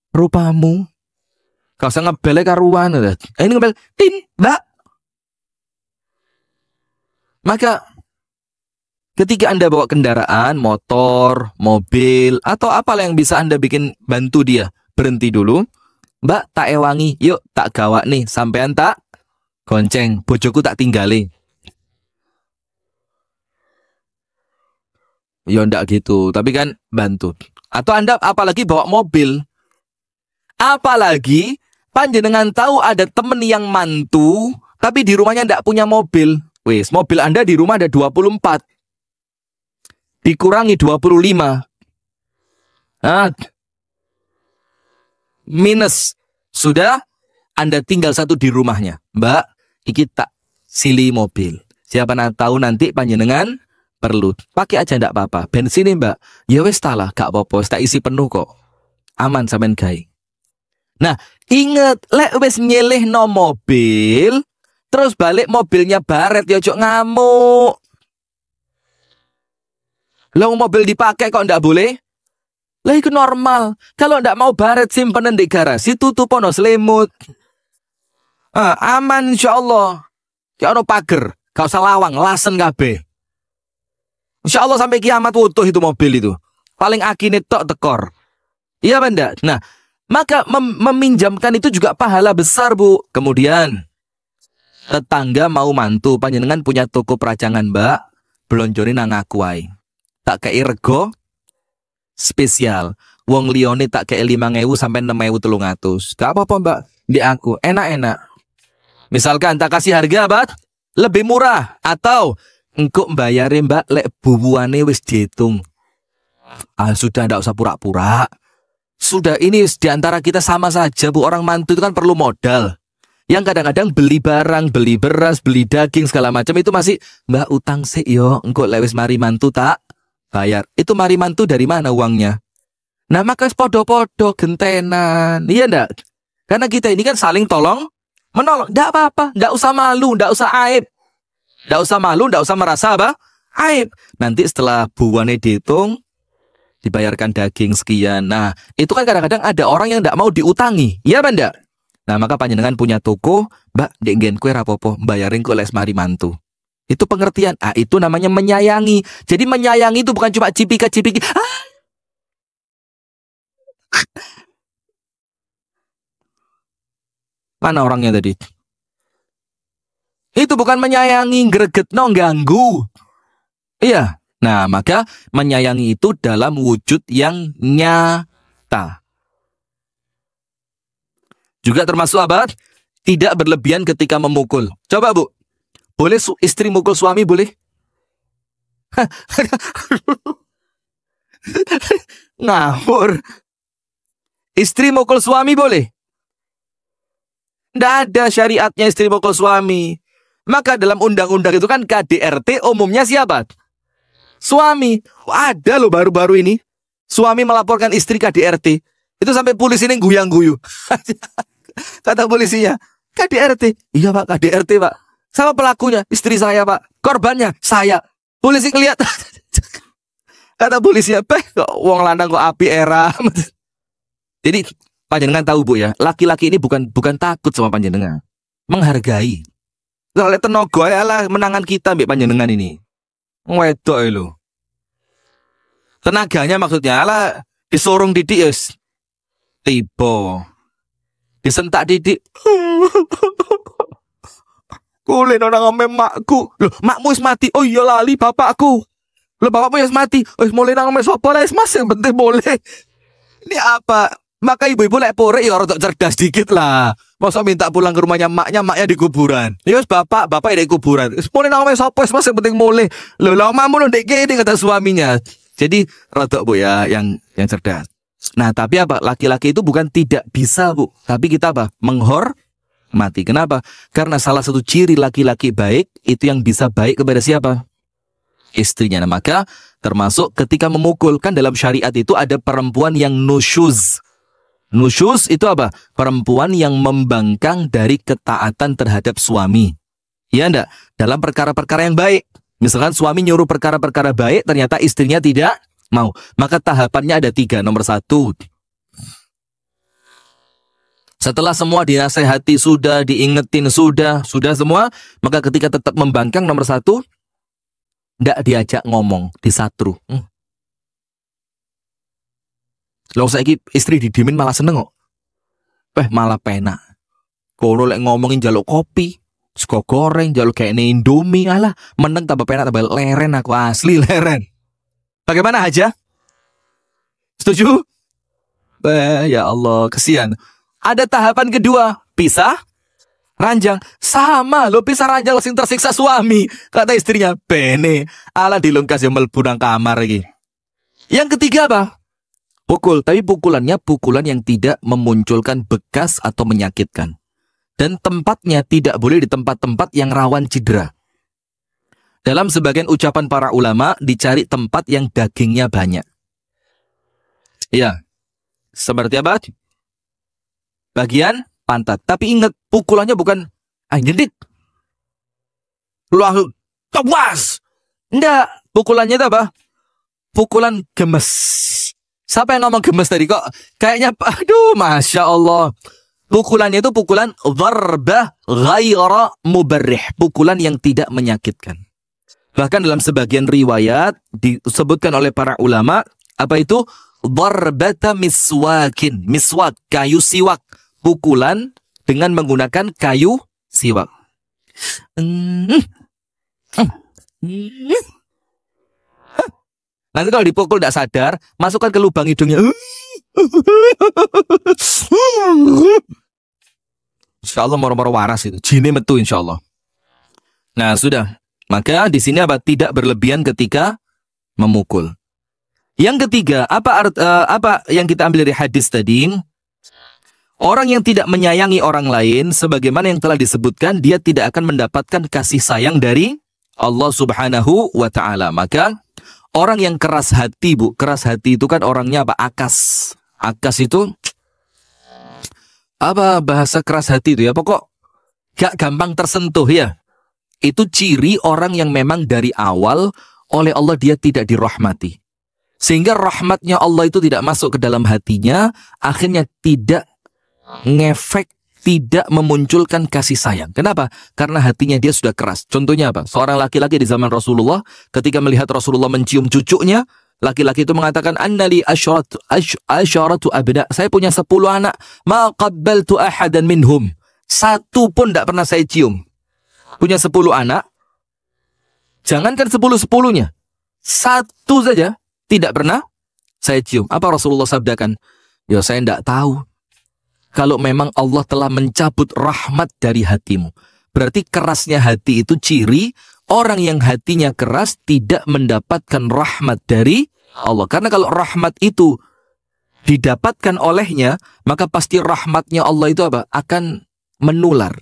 rupamu, kau usah ngebelnya karuan. Ini ngebel, tin, Mbak. Maka Ketika Anda bawa kendaraan, motor, mobil, atau apalah yang bisa Anda bikin bantu dia, berhenti dulu. Mbak, tak ewangi, yuk tak gawak nih, sampean tak gonceng, bojoku tak tinggali. Ya ndak gitu, tapi kan bantu. Atau Anda apalagi bawa mobil. Apalagi panjenengan tahu ada temen yang mantu, tapi di rumahnya ndak punya mobil. Wis, mobil Anda di rumah ada 24. Dikurangi 25. Minus. Sudah, Anda tinggal satu di rumahnya. Mbak, iki tak sili mobil. Siapa tahu nanti panjenengan perlu. Pakai aja ndak apa-apa. Bensin nih Mbak. Ya wis talah, gak apa-apa. Tak isi penuh kok. Aman sampean gawe. Nah, inget, lek wis nyeleh no mobil, terus balik mobilnya baret, ya ojo ngamuk. Lo mobil dipakai kok ndak boleh? Lah itu normal. Kalau ndak mau baret simpenan di garasi, tutup ono selimut. Aman insyaallah. Ya ono pager, gak usah lawang, lasen kabeh. Insyaallah sampai kiamat utuh itu mobil itu. Paling akine tok tekor. Iya benda. Nah, maka meminjamkan itu juga pahala besar, Bu. Kemudian tetangga mau mantu, panjenengan punya toko peracangan, Mbak. Blonjone nang aku wae. Tak kei rego spesial. Wong liyane tak kei 5.000 sampai 6.300. Gak apa-apa, Mbak. Di aku enak-enak. Misalkan tak kasih harga, Mbak, lebih murah atau engkau bayarin, Mbak, lek bubuane wis dihitung. Sudah ndak usah pura-pura. Sudah, ini diantara kita sama saja, Bu. Orang mantu itu kan perlu modal. Yang kadang-kadang beli barang, beli beras, beli daging, segala macam itu masih, Mbak, utang sih yo, engkau lewis mari mantu tak bayar. Itu mari mantu dari mana uangnya? Nah, maka podo-podo gentenan. Iya ndak? Karena kita ini kan saling tolong menolong. Ndak apa-apa, ndak usah malu, ndak usah aib. Ndak usah malu, ndak usah merasa apa? Aib. Nanti setelah buane dihitung, dibayarkan daging sekian. Nah, itu kan kadang-kadang ada orang yang ndak mau diutangi. Iya, Banda? Nah, maka panjenengan punya toko, Mbak, dek nggen kue rapopo, bayarin kue les mari mantu. Itu pengertian. Itu namanya menyayangi. Jadi menyayangi itu bukan cuma cipika-cipiki. Mana orangnya tadi? Itu bukan menyayangi, gregetno, ganggu. Iya. Nah, maka menyayangi itu dalam wujud yang nyata. Juga termasuk apa? Tidak berlebihan ketika memukul. Coba, Bu. Boleh istri mukul suami, boleh? Ngawur. Istri mukul suami boleh? Tidak ada syariatnya istri mukul suami. Maka dalam undang-undang itu kan KDRT umumnya siapa? Suami. Ada loh baru-baru ini. Suami melaporkan istri KDRT. Itu sampai polisi ini guyang-guyu. Kata polisinya, KDRT. Iya Pak, KDRT Pak. Sama pelakunya, istri saya Pak. Korbannya, saya. Polisi ngeliat. Kata polisinya, kok wong lanang kok api era. Jadi panjenengan tahu Bu ya, laki-laki ini bukan takut sama panjenengan. Menghargai. Soalnya tenaga ya lah menangan kita mbek panjenengan ini. Wedok lho. Tenaganya maksudnya lah disorong didik yes. Tiba. Disentak didik. Kulen orang ame makku. Loh, makmu wis mati. Oh iya lali bapakku. Loh, bapakmu wis mati. Wis mulai nang ame sapa lah Mas, yang penting boleh. Ini apa? Maka ibu-ibu lek pore ya rada cerdas dikit lah. Masa minta pulang ke rumahnya maknya di kuburan. Ya wis bapak di kuburan. Wis mulai nang ame sapa Mas, yang penting boleh. Loh, lamamu ndek kene kata suaminya. Jadi rada Bu ya yang cerdas. Nah, tapi apa? Laki-laki itu bukan tidak bisa, Bu. Tapi kita apa? Menghormati. Kenapa? Karena salah satu ciri laki-laki baik, itu yang bisa baik kepada siapa? Istrinya. Nah, maka termasuk ketika memukul. Kan dalam syariat itu ada perempuan yang nusyuz. Nusyuz itu apa? Perempuan yang membangkang dari ketaatan terhadap suami. Iya enggak? Dalam perkara-perkara yang baik. Misalkan suami nyuruh perkara-perkara baik, ternyata istrinya tidak mau. Maka tahapannya ada 3. Nomor 1. Setelah semua dinasehati sudah, diingetin sudah semua. Maka ketika tetap membangkang, nomor 1, nggak diajak ngomong, disatru. Loh saiki istri didiemin malah seneng kok. Malah penak. Kono lek ngomongin jaluk kopi, sego goreng, jaluk kayak Indomie, alah meneng tambah penak tambah leren aku asli leren. Bagaimana aja? Setuju? Ya Allah, kesian. Ada tahapan kedua, pisah ranjang. Sama lo pisah ranjang sing tersiksa suami. Kata istrinya, bene, ala dilungkas yang mlebu nang kamar lagi. Yang ketiga apa? Pukul, tapi pukulannya pukulan yang tidak memunculkan bekas atau menyakitkan. Dan tempatnya tidak boleh di tempat-tempat yang rawan cedera. Dalam sebagian ucapan para ulama, dicari tempat yang dagingnya banyak. Ya, seperti apa? Bagian pantat. Tapi ingat, pukulannya bukan nyedit. Lalu, tewas. Enggak, pukulannya itu apa? Pukulan gemes. Siapa yang ngomong gemes tadi kok? Kayaknya, aduh, Masya Allah. Pukulannya itu pukulan dharbah ghaira mubarrih. Pukulan yang tidak menyakitkan. Bahkan dalam sebagian riwayat disebutkan oleh para ulama, apa itu? Dharbata miswakin. Miswak, kayu siwak. Pukulan dengan menggunakan kayu siwak. Nanti kalau dipukul tidak sadar, masukkan ke lubang hidungnya. Insya Allah moro-moro waras itu. Jinnya metu insya Allah. Nah sudah. Maka di sini apa? Tidak berlebihan ketika memukul. Yang ketiga, apa yang kita ambil dari hadis tadi? Orang yang tidak menyayangi orang lain, sebagaimana yang telah disebutkan, dia tidak akan mendapatkan kasih sayang dari Allah Subhanahu wa Ta'ala. Maka orang yang keras hati, Bu, keras hati itu kan orangnya apa? Akas. Akas itu apa bahasa keras hati itu ya? Pokok gak gampang tersentuh ya. Itu ciri orang yang memang dari awal oleh Allah dia tidak dirahmati. Sehingga rahmatnya Allah itu tidak masuk ke dalam hatinya, akhirnya tidak ngefek, tidak memunculkan kasih sayang. Kenapa? Karena hatinya dia sudah keras. Contohnya apa? Seorang laki-laki di zaman Rasulullah, ketika melihat Rasulullah mencium cucunya, laki-laki itu mengatakan, annali asyaratu abda. Saya punya 10 anak. Ma qabbaltu ahadan minhum. Satu pun tidak pernah saya cium. Punya 10 anak. Jangankan 10-10-nya. Satu saja tidak pernah saya cium. Apa Rasulullah sabdakan? Ya saya tidak tahu. Kalau memang Allah telah mencabut rahmat dari hatimu. Berarti kerasnya hati itu ciri orang yang hatinya keras tidak mendapatkan rahmat dari Allah. Karena kalau rahmat itu didapatkan olehnya, maka pasti rahmatnya Allah itu apa? Akan menular.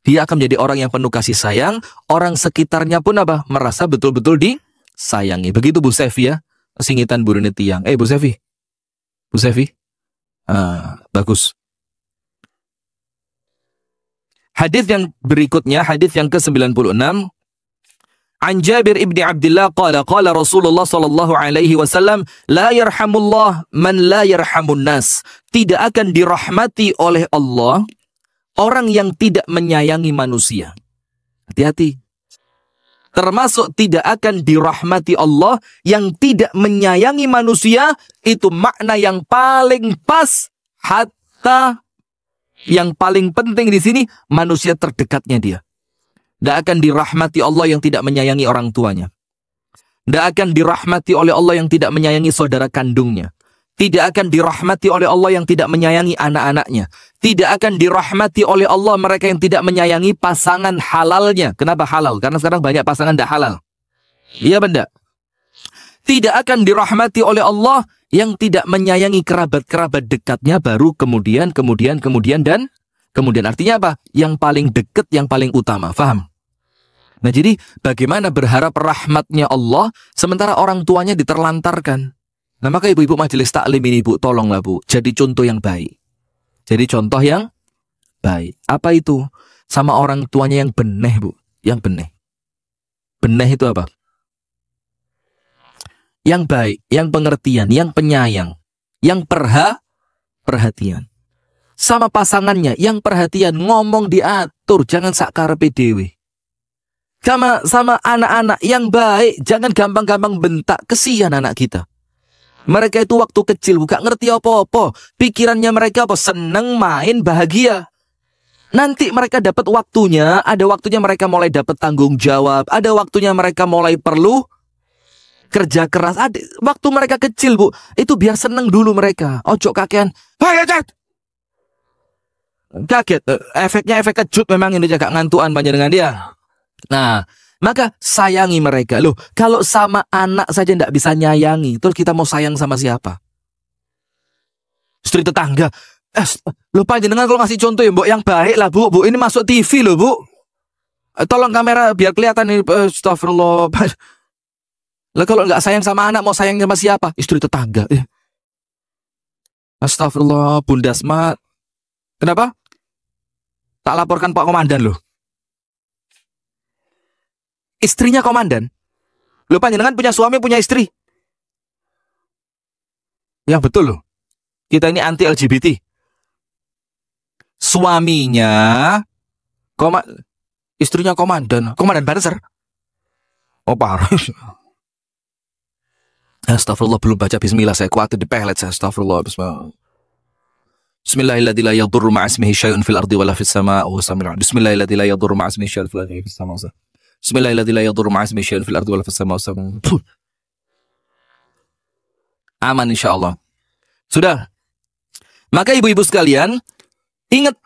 Dia akan menjadi orang yang penuh kasih sayang. Orang sekitarnya pun apa? Merasa betul-betul disayangi. Begitu Bu Sevi ya. Singitan burine tiang. Bu Sevi. Bu Sevi. Bagus. Hadis yang berikutnya, hadis yang ke-96. An Jabir ibni Abdullah qala qala Rasulullah sallallahu alaihi wasallam la yarhamullah man la yarhamun nas. Tidak akan dirahmati oleh Allah orang yang tidak menyayangi manusia. Hati-hati. Termasuk tidak akan dirahmati Allah yang tidak menyayangi manusia. Itu makna yang paling pas. Hatta yang paling penting di sini, manusia terdekatnya dia. Tidak akan dirahmati Allah yang tidak menyayangi orang tuanya. Tidak akan dirahmati oleh Allah yang tidak menyayangi saudara kandungnya. Tidak akan dirahmati oleh Allah yang tidak menyayangi anak-anaknya. Tidak akan dirahmati oleh Allah mereka yang tidak menyayangi pasangan halalnya. Kenapa halal? Karena sekarang banyak pasangan tidak halal. Iya benda. Tidak akan dirahmati oleh Allah yang tidak menyayangi kerabat-kerabat dekatnya, baru kemudian artinya apa? Yang paling dekat, yang paling utama. Faham? Nah jadi bagaimana berharap rahmatnya Allah sementara orang tuanya diterlantarkan? Nah maka ibu-ibu majelis taklim ini Bu, tolonglah Bu, jadi contoh yang baik. Jadi contoh yang baik. Apa itu? Sama orang tuanya yang beneh Bu, yang beneh. Beneh itu apa? Yang baik, yang pengertian, yang penyayang, yang perhatian. Sama pasangannya, yang perhatian, ngomong diatur, jangan sak karepe dhewe. sama anak-anak yang baik. Jangan gampang-gampang bentak. Kesian anak kita. Mereka itu waktu kecil gak ngerti apa-apa. Pikirannya mereka apa? Seneng, main, bahagia. Nanti mereka dapat waktunya. Ada waktunya mereka mulai dapat tanggung jawab. Ada waktunya mereka mulai perlu kerja keras. Waktu mereka kecil, Bu, itu biar seneng dulu mereka. Ojo kakean. Kaget. Efeknya efek kejut memang ini jaga ngantuan banyak dengan dia. Nah, maka sayangi mereka. Loh, kalau sama anak saja tidak bisa nyayangi, terus kita mau sayang sama siapa? Istri tetangga. Lupa jenengan kalau ngasih contoh ya, Bu, yang baik lah, Bu. Bu, ini masuk TV loh, Bu. Tolong kamera biar kelihatan ini. Astagfirullah. Lah kalau nggak sayang sama anak, mau sayang sama siapa? Istri tetangga. Astagfirullah, Bunda Asma. Kenapa? Tak laporkan Pak Komandan loh. Istrinya komandan. Lupa jangan punya suami, punya istri. Yang betul loh. Kita ini anti LGBT. Suaminya istrinya komandan. Komandan Banser. Oh parah. Astagfirullah, belum baca bismillah, saya khawatir dipelet saya. Astagfirullah. Bismillahirrahmanirrahim. La yadurru ma'asmihi syai'un fil ardi wala fis sama'. Bismillahirrahmanirrahim. La yadurru ma'asmihi syai'un fil ardi wala fis sama'. Bismillahirrahmanirrahim. La yadurru ma'asmihi syai'un fil ardi wala fis sama'. Aman insyaallah. Sudah. Maka ibu-ibu sekalian, ingat,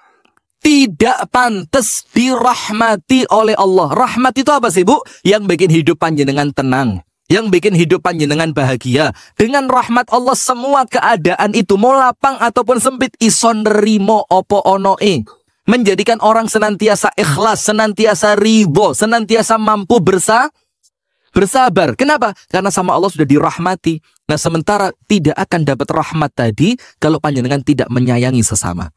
tidak pantas dirahmati oleh Allah. Rahmat itu apa sih, Bu? Yang bikin hidup panjenengan tenang, yang bikin hidup panjenengan bahagia. Dengan rahmat Allah semua keadaan itu mau lapang ataupun sempit ison nerimo opo onoe. Menjadikan orang senantiasa ikhlas, senantiasa ridho, senantiasa mampu bersabar. Kenapa? Karena sama Allah sudah dirahmati. Nah, sementara tidak akan dapat rahmat tadi kalau panjenengan tidak menyayangi sesama.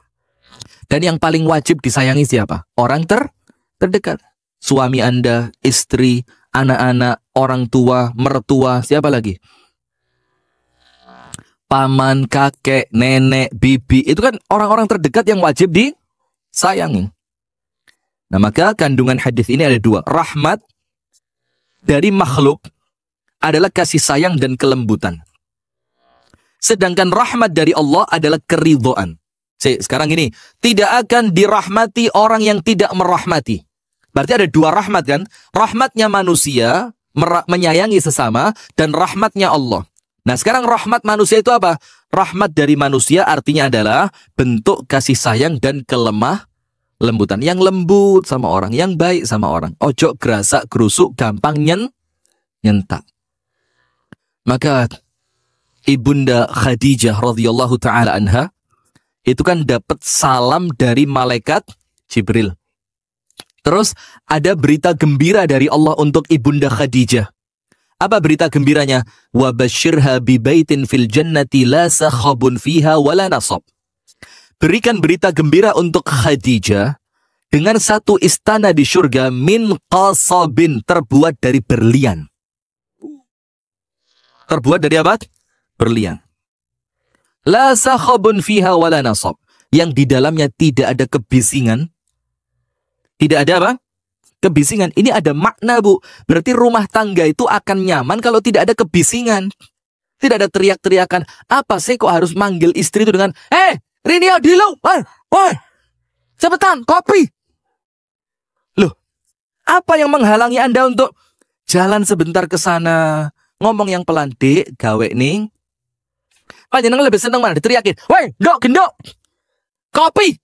Dan yang paling wajib disayangi siapa? Orang terdekat. Suami Anda, istri, anak-anak, orang tua, mertua, siapa lagi? Paman, kakek, nenek, bibi. Itu kan orang-orang terdekat yang wajib disayangi. Nah, maka kandungan hadis ini ada dua. Rahmat dari makhluk adalah kasih sayang dan kelembutan. Sedangkan rahmat dari Allah adalah keridhaan. Sekarang ini, tidak akan dirahmati orang yang tidak merahmati. Berarti ada dua rahmat kan? Rahmatnya manusia, menyayangi sesama, dan rahmatnya Allah. Nah, sekarang rahmat manusia itu apa? Rahmat dari manusia artinya adalah bentuk kasih sayang dan kelemah lembutan. Yang lembut sama orang, yang baik sama orang. Ojo gerasak gerusuk, gampang nyentak. Maka Ibunda Khadijah radhiyallahu taala anha itu kan dapat salam dari malaikat Jibril. Terus ada berita gembira dari Allah untuk Ibunda Khadijah. Apa berita gembiranya? Wa basyirha bi baitin fil jannati la sakhabun fiha wala nasab. Berikan berita gembira untuk Khadijah dengan satu istana di surga min qasabin, terbuat dari berlian. Terbuat dari apa? Berlian. La sakhabun fiha wala nasab. Yang di dalamnya tidak ada kebisingan. Tidak ada apa? Kebisingan. Ini ada makna, Bu. Berarti rumah tangga itu akan nyaman kalau tidak ada kebisingan. Tidak ada teriak-teriakan. Apa sih kok harus manggil istri itu dengan, Rini Adilo, woi, cepetan, kopi. Loh, apa yang menghalangi Anda untuk jalan sebentar ke sana, ngomong yang pelan, Dek, gawe ning. Panjenengan lebih seneng mana diteriakin, woi, gendok, kopi,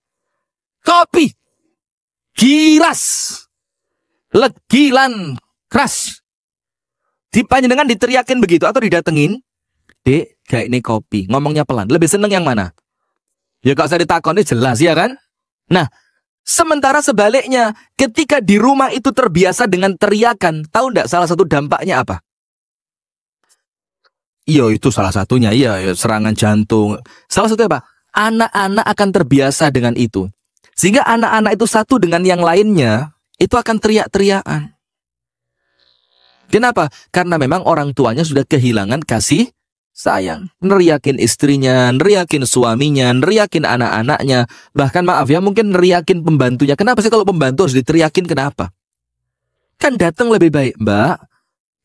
giras, legilan, keras. Panjenengan diteriakin begitu atau didatengin, Dek, gawe ning kopi, ngomongnya pelan, lebih seneng yang mana? Ya gak usah ditakoni, jelas ya kan? Nah, sementara sebaliknya, ketika di rumah itu terbiasa dengan teriakan, tahu enggak salah satu dampaknya apa? Iya, itu salah satunya. Iya, serangan jantung. Salah satunya apa? Anak-anak akan terbiasa dengan itu. Sehingga anak-anak itu satu dengan yang lainnya, itu akan teriak-teriakan. Kenapa? Karena memang orang tuanya sudah kehilangan kasih sayang. Neriakin istrinya, neriakin suaminya, neriakin anak-anaknya. Bahkan maaf ya, mungkin neriakin pembantunya. Kenapa sih kalau pembantu harus diteriakin? Kenapa? Kan datang lebih baik, Mbak.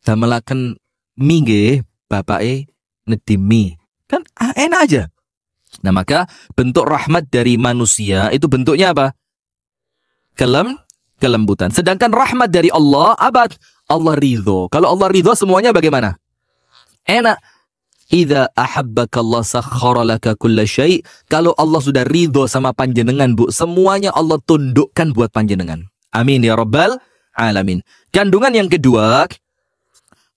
Damelaken mie nggih, bapake nedhi mie. Kan enak aja. Nah, maka bentuk rahmat dari manusia itu bentuknya apa? Kelembutan. Sedangkan rahmat dari Allah, apa? Allah ridho. Kalau Allah ridho semuanya bagaimana? Enak. Idza ahabbaka Allah sakhkhara laka kulla syai'. Kalau Allah sudah ridho sama panjenengan, Bu, semuanya Allah tundukkan buat panjenengan. Amin ya rabbal alamin. Kandungan yang kedua,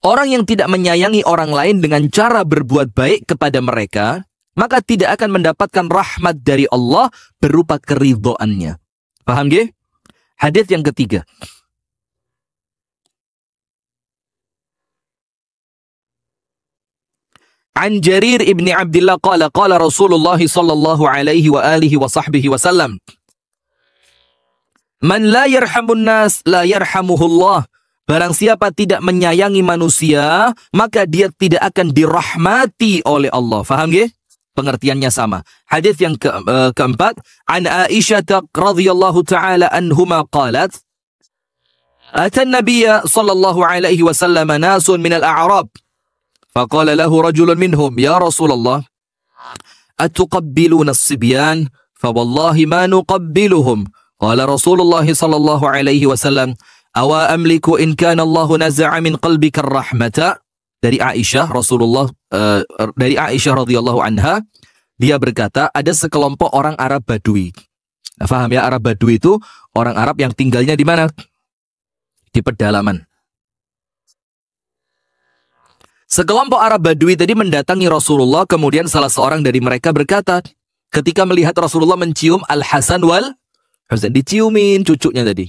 orang yang tidak menyayangi orang lain dengan cara berbuat baik kepada mereka, maka tidak akan mendapatkan rahmat dari Allah berupa keridhoannya. Paham nggih? Hadis yang ketiga. An Jarir ibn Abdullah qala qala Rasulullah sallallahu alaihi wa alihi wa sahbihi wasallam. Man la yarhamun nas la yarhamuhullah. Barang siapa tidak menyayangi manusia, maka dia tidak akan dirahmati oleh Allah. Faham nggih? Pengertiannya sama. Hadis yang keempat, an Aisyah radhiyallahu taala anhuma qalat, ata an-nabiy sallallahu alaihi wasallam nasun min al-a'rab. فقال له رجل منهم يا رسول الله أتقبلون الصبيان فوالله ما نقبلهم قال رسول الله صلى الله عليه وسلم أوا أملك إن كان الله نزع من قلبك الرحمة. Dari Aisyah dari Aisyah radhiyallahu anha, dia berkata ada sekelompok orang Arab Badui. Nah, paham ya, Arab Badui itu orang Arab yang tinggalnya di mana? Di pedalaman. Sekelompok Arab Badui tadi mendatangi Rasulullah, kemudian salah seorang dari mereka berkata, ketika melihat Rasulullah mencium Al-Hasan wal Husain, diciumin cucunya tadi.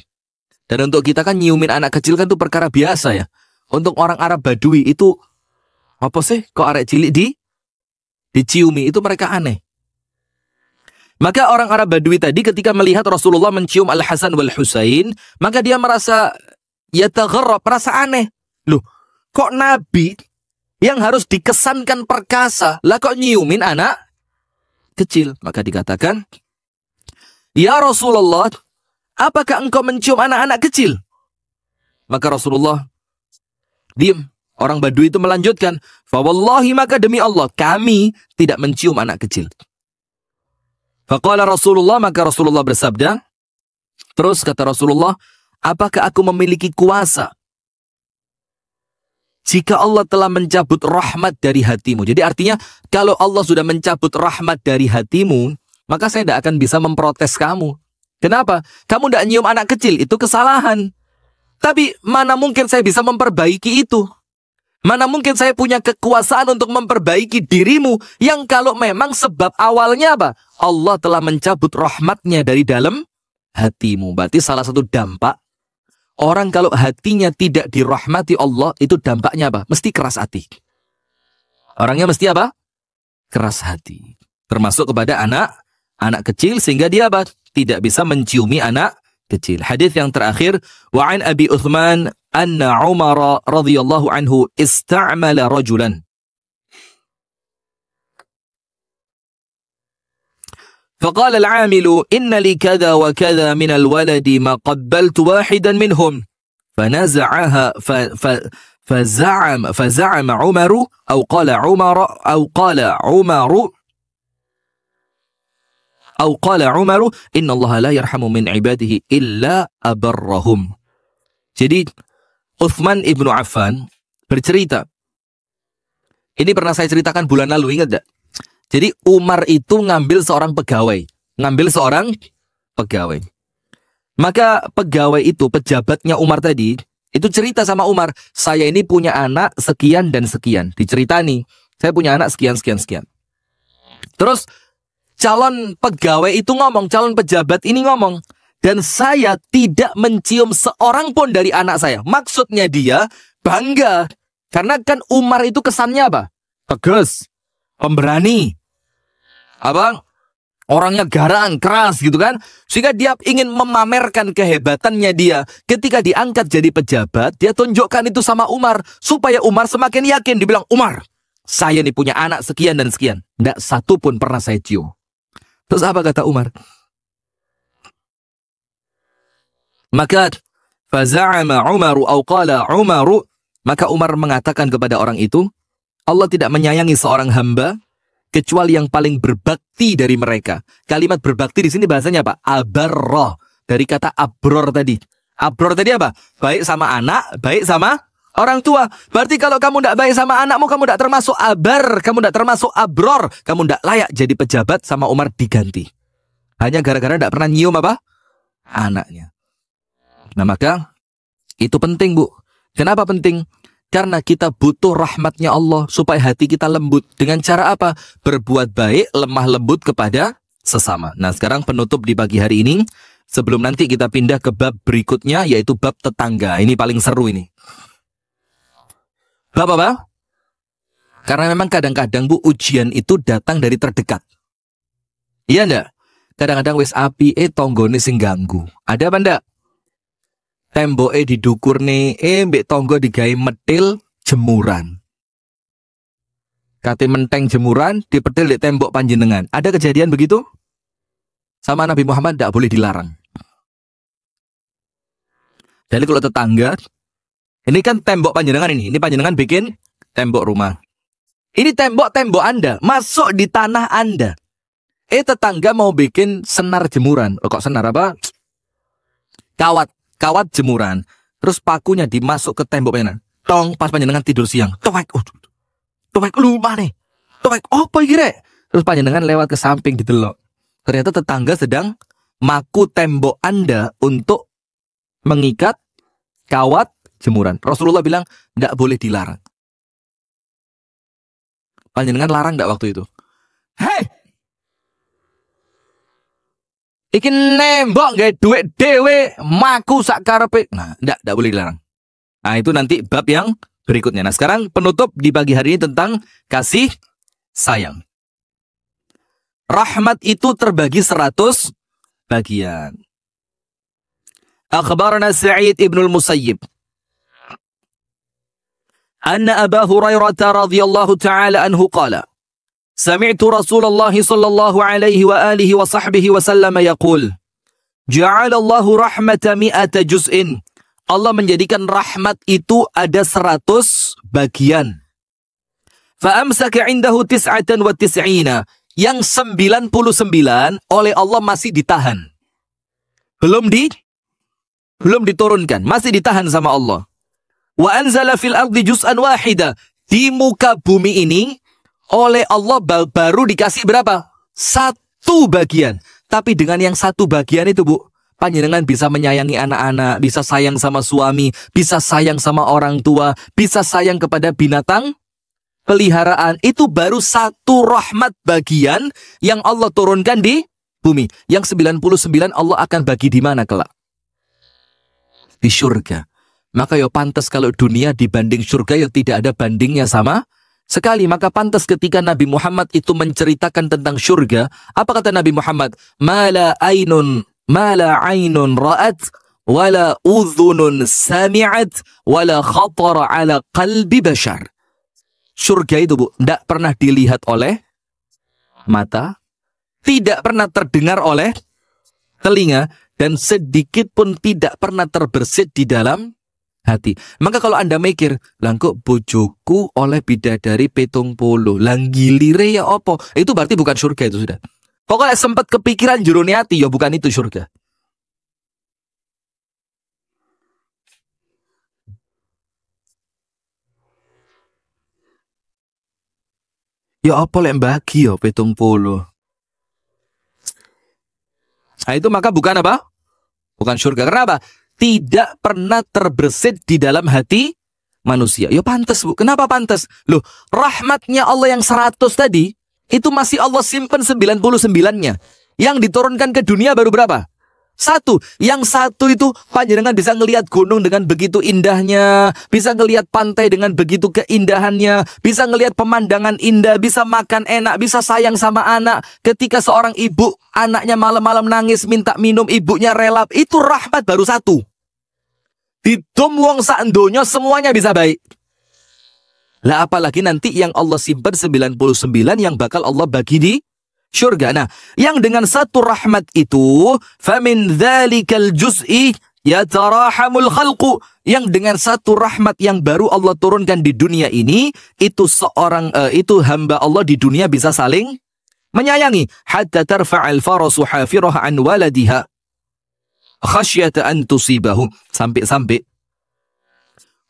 Dan untuk kita kan nyiumin anak kecil kan itu perkara biasa ya. Untuk orang Arab Badui itu, apa sih kok arek cilik diciumi, itu mereka aneh. Maka orang Arab Badui tadi ketika melihat Rasulullah mencium Al-Hasan wal Husain, maka dia merasa yatagharrab, merasa aneh. Loh, kok Nabi yang harus dikesankan perkasa, lah kok nyiumin anak kecil? Maka dikatakan, ya Rasulullah, apakah engkau mencium anak-anak kecil? Maka Rasulullah diam. Orang Badui itu melanjutkan, fawallahi, maka demi Allah, kami tidak mencium anak kecil. Faqala Rasulullah, maka Rasulullah bersabda, terus kata Rasulullah, apakah aku memiliki kuasa jika Allah telah mencabut rahmat dari hatimu? Jadi artinya, kalau Allah sudah mencabut rahmat dari hatimu, maka saya tidak akan bisa memprotes kamu. Kenapa? Kamu tidak nyium anak kecil, itu kesalahan. Tapi mana mungkin saya bisa memperbaiki itu? Mana mungkin saya punya kekuasaan untuk memperbaiki dirimu, yang kalau memang sebab awalnya apa? Allah telah mencabut rahmatnya dari dalam hatimu. Berarti salah satu dampak orang kalau hatinya tidak dirahmati Allah, itu dampaknya apa? Mesti keras hati. Orangnya mesti apa? Keras hati. Termasuk kepada anak kecil, sehingga dia apa? Tidak bisa menciumi anak kecil. Hadis yang terakhir, wa an Abi Uthman anna Umar radhiyallahu anhu ista'mala rajulan. فقال العامل إن لي كذا وكذا من الولد ما قبلت واحدا منهم فنزعها فزعم عمر أو قال عمر إن الله لا يرحم من عباده إلا أبرهم. Jadi Uthman ibnu Affan bercerita, ini pernah saya ceritakan bulan lalu, ingat tidak? Jadi Umar itu ngambil seorang pegawai. Maka pegawai itu, pejabatnya Umar tadi, itu cerita sama Umar, saya ini punya anak sekian dan sekian. Diceritani, saya punya anak sekian. Terus calon pegawai itu ngomong, calon pejabat ini ngomong, dan saya tidak mencium seorang pun dari anak saya. Maksudnya dia bangga. Karena kan Umar itu kesannya apa? Tegas, pemberani, orangnya garang, keras gitu kan. Sehingga dia ingin memamerkan kehebatannya dia. Ketika diangkat jadi pejabat, dia tunjukkan itu sama Umar. Supaya Umar semakin yakin. Dibilang, Umar, saya nih punya anak sekian dan sekian. Tidak satu pun pernah saya cium. Terus apa kata Umar? Maka, Faza'ama Umaru au qala Umaru, maka Umar mengatakan kepada orang itu, Allah tidak menyayangi seorang hamba kecuali yang paling berbakti dari mereka. Kalimat berbakti di sini bahasanya apa? Abarroh, dari kata abror tadi. Abror tadi apa? Baik sama anak, baik sama orang tua. Berarti kalau kamu tidak baik sama anakmu, kamu tidak termasuk abar, kamu tidak termasuk abror, kamu tidak layak jadi pejabat. Sama Umar diganti. Hanya gara-gara tidak pernah nyium apa? Anaknya. Nah maka itu penting, Bu. Kenapa penting? Karena kita butuh rahmatnya Allah supaya hati kita lembut. Dengan cara apa? Berbuat baik, lemah lembut kepada sesama. Nah sekarang penutup di pagi hari ini, sebelum nanti kita pindah ke bab berikutnya, yaitu bab tetangga. Ini paling seru ini. Bab apa? Karena memang kadang-kadang, Bu, ujian itu datang dari terdekat. Iya enggak? Kadang-kadang wis api, tonggone sing ganggu. Ada apa enggak? Temboke didukurne, mbek tonggo digawe metil jemuran. Kate menteng jemuran, dipetil di tembok panjenengan. Ada kejadian begitu? Sama Nabi Muhammad tidak boleh dilarang. Jadi kalau tetangga, ini kan tembok panjenengan ini panjenengan bikin tembok rumah. Ini tembok Anda, masuk di tanah Anda. Tetangga mau bikin senar jemuran. Kok senar apa? Kawat jemuran. Terus pakunya dimasuk ke tembok panjenengan. Tong, pas panjenengan tidur siang. Towek lu mana? Towek, apa iki rek? Terus panjenengan lewat ke samping didelok. Ternyata tetangga sedang maku tembok Anda untuk mengikat kawat jemuran. Rasulullah bilang, tidak boleh dilarang. Panjenengan larang tidak waktu itu? Hei! Iki nembok gak duit dewe, maku sak karepe. Nah, tidak boleh dilarang. Nah, itu nanti bab yang berikutnya. Nah, sekarang penutup di pagi hari ini tentang kasih sayang. Rahmat itu terbagi 100 bagian. Akhbarana Sa'id ibn al-Musayyib. Anna Aba Hurairah radhiyallahu ta'ala anhu qala. سمعت رسول الله صلى الله عليه وآله وصحبه وسلم يقول جعل الله رحمة 100 جزء. Allah menjadikan rahmat itu ada 100 bagian. فأمسك عنده 99. Yang 99 oleh Allah masih ditahan. Belum diturunkan, masih ditahan sama Allah. Wa anzala fil ardi juz'an wahida. Di muka bumi ini oleh Allah baru dikasih berapa? 1 bagian. Tapi dengan yang 1 bagian itu, Bu, panjenengan bisa menyayangi anak-anak, bisa sayang sama suami, bisa sayang sama orang tua, bisa sayang kepada binatang peliharaan. Itu baru 1 rahmat bagian yang Allah turunkan di bumi. Yang 99 Allah akan bagi di mana kelak? Di surga. Maka ya pantas kalau dunia dibanding surga ya tidak ada bandingnya sama sekali. Maka pantas ketika Nabi Muhammad itu menceritakan tentang surga, apa kata Nabi Muhammad? Mala ainun ra'at, wala udhunun sami'at, wala khatara ala qalbi bashar. Surga itu, Bu, tidak pernah dilihat oleh mata, tidak pernah terdengar oleh telinga, dan sedikit pun tidak pernah terbersit di dalam hati. Maka kalau Anda mikir, langkuk bojoku oleh bidadari 70, langgilire ya opo? Itu berarti bukan surga itu sudah. Pokoknya sempat kepikiran juruni hati, ya bukan itu surga. Ya apa lek bagi ya 70. Nah itu maka bukan apa? Bukan surga. Kenapa? Tidak pernah terbersit di dalam hati manusia. Ya pantas, Bu. Kenapa pantas? Loh, rahmatnya Allah yang 100 tadi, itu masih Allah simpan 99-nya. Yang diturunkan ke dunia baru berapa? 1. Yang 1 itu panjenengan bisa ngelihat gunung dengan begitu indahnya, bisa ngelihat pantai dengan begitu keindahannya, bisa ngelihat pemandangan indah, bisa makan enak, bisa sayang sama anak. Ketika seorang ibu, anaknya malam-malam nangis minta minum, ibunya rela. Itu rahmat baru 1. Didom wong sak donya semuanya bisa baik. Lah apalagi nanti yang Allah simpan 99 yang bakal Allah bagi di surga. Nah, yang dengan 1 rahmat itu, famin dzalikal juz'i Yatarahamul khalqu, yang dengan satu rahmat yang baru Allah turunkan di dunia ini, itu hamba Allah di dunia bisa saling menyayangi. Hatta tarfa'al farasu hafirah an waladiha khasyata an tusibahu. Sampai-sampai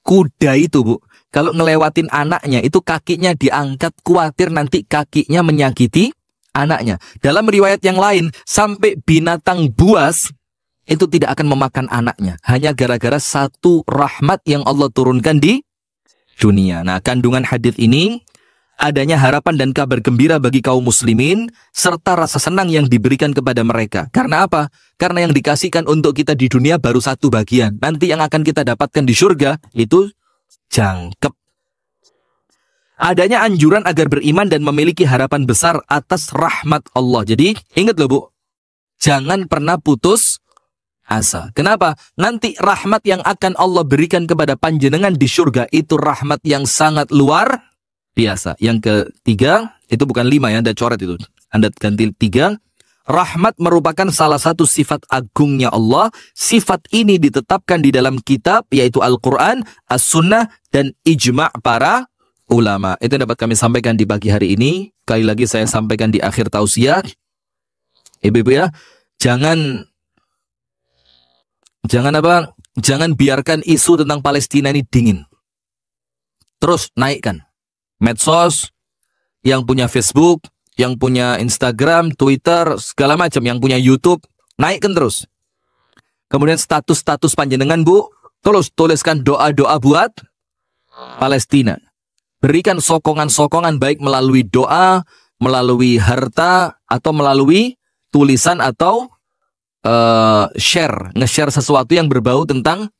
kuda itu, Bu, kalau ngelewatin anaknya, itu kakinya diangkat, khawatir nanti kakinya menyakiti anaknya. Dalam riwayat yang lain, sampai binatang buas itu tidak akan memakan anaknya, hanya gara-gara satu rahmat yang Allah turunkan di dunia. Nah, kandungan hadis ini adanya harapan dan kabar gembira bagi kaum muslimin, serta rasa senang yang diberikan kepada mereka. Karena apa? Karena yang dikasihkan untuk kita di dunia baru satu bagian. Nanti yang akan kita dapatkan di surga itu jangkep. Adanya anjuran agar beriman dan memiliki harapan besar atas rahmat Allah. Jadi ingat loh, Bu, jangan pernah putus asa. Kenapa? Nanti rahmat yang akan Allah berikan kepada panjenengan di surga itu rahmat yang sangat luar biasa. Yang ketiga, itu bukan 5 ya, Anda coret itu. Anda ganti 3. Rahmat merupakan salah satu sifat agungnya Allah. Sifat ini ditetapkan di dalam kitab, yaitu Al-Quran, As-Sunnah, dan ijma' para ulama. Itu dapat kami sampaikan di pagi hari ini. Kali lagi saya sampaikan di akhir tausiah. Ibu-ibu ya, jangan biarkan isu tentang Palestina ini dingin. Terus naikkan. Medsos, yang punya Facebook, yang punya Instagram, Twitter, segala macam, yang punya YouTube, naikkan terus. Kemudian status-status panjenengan, Bu, terus tuliskan doa-doa buat Palestina. Berikan sokongan-sokongan baik melalui doa, melalui harta, atau melalui tulisan atau nge-share sesuatu yang berbau tentang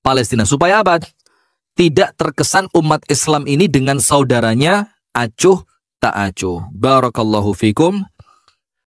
Palestina. Supaya apa? Tidak terkesan umat Islam ini dengan saudaranya acuh tak acuh. Barakallahu fikum.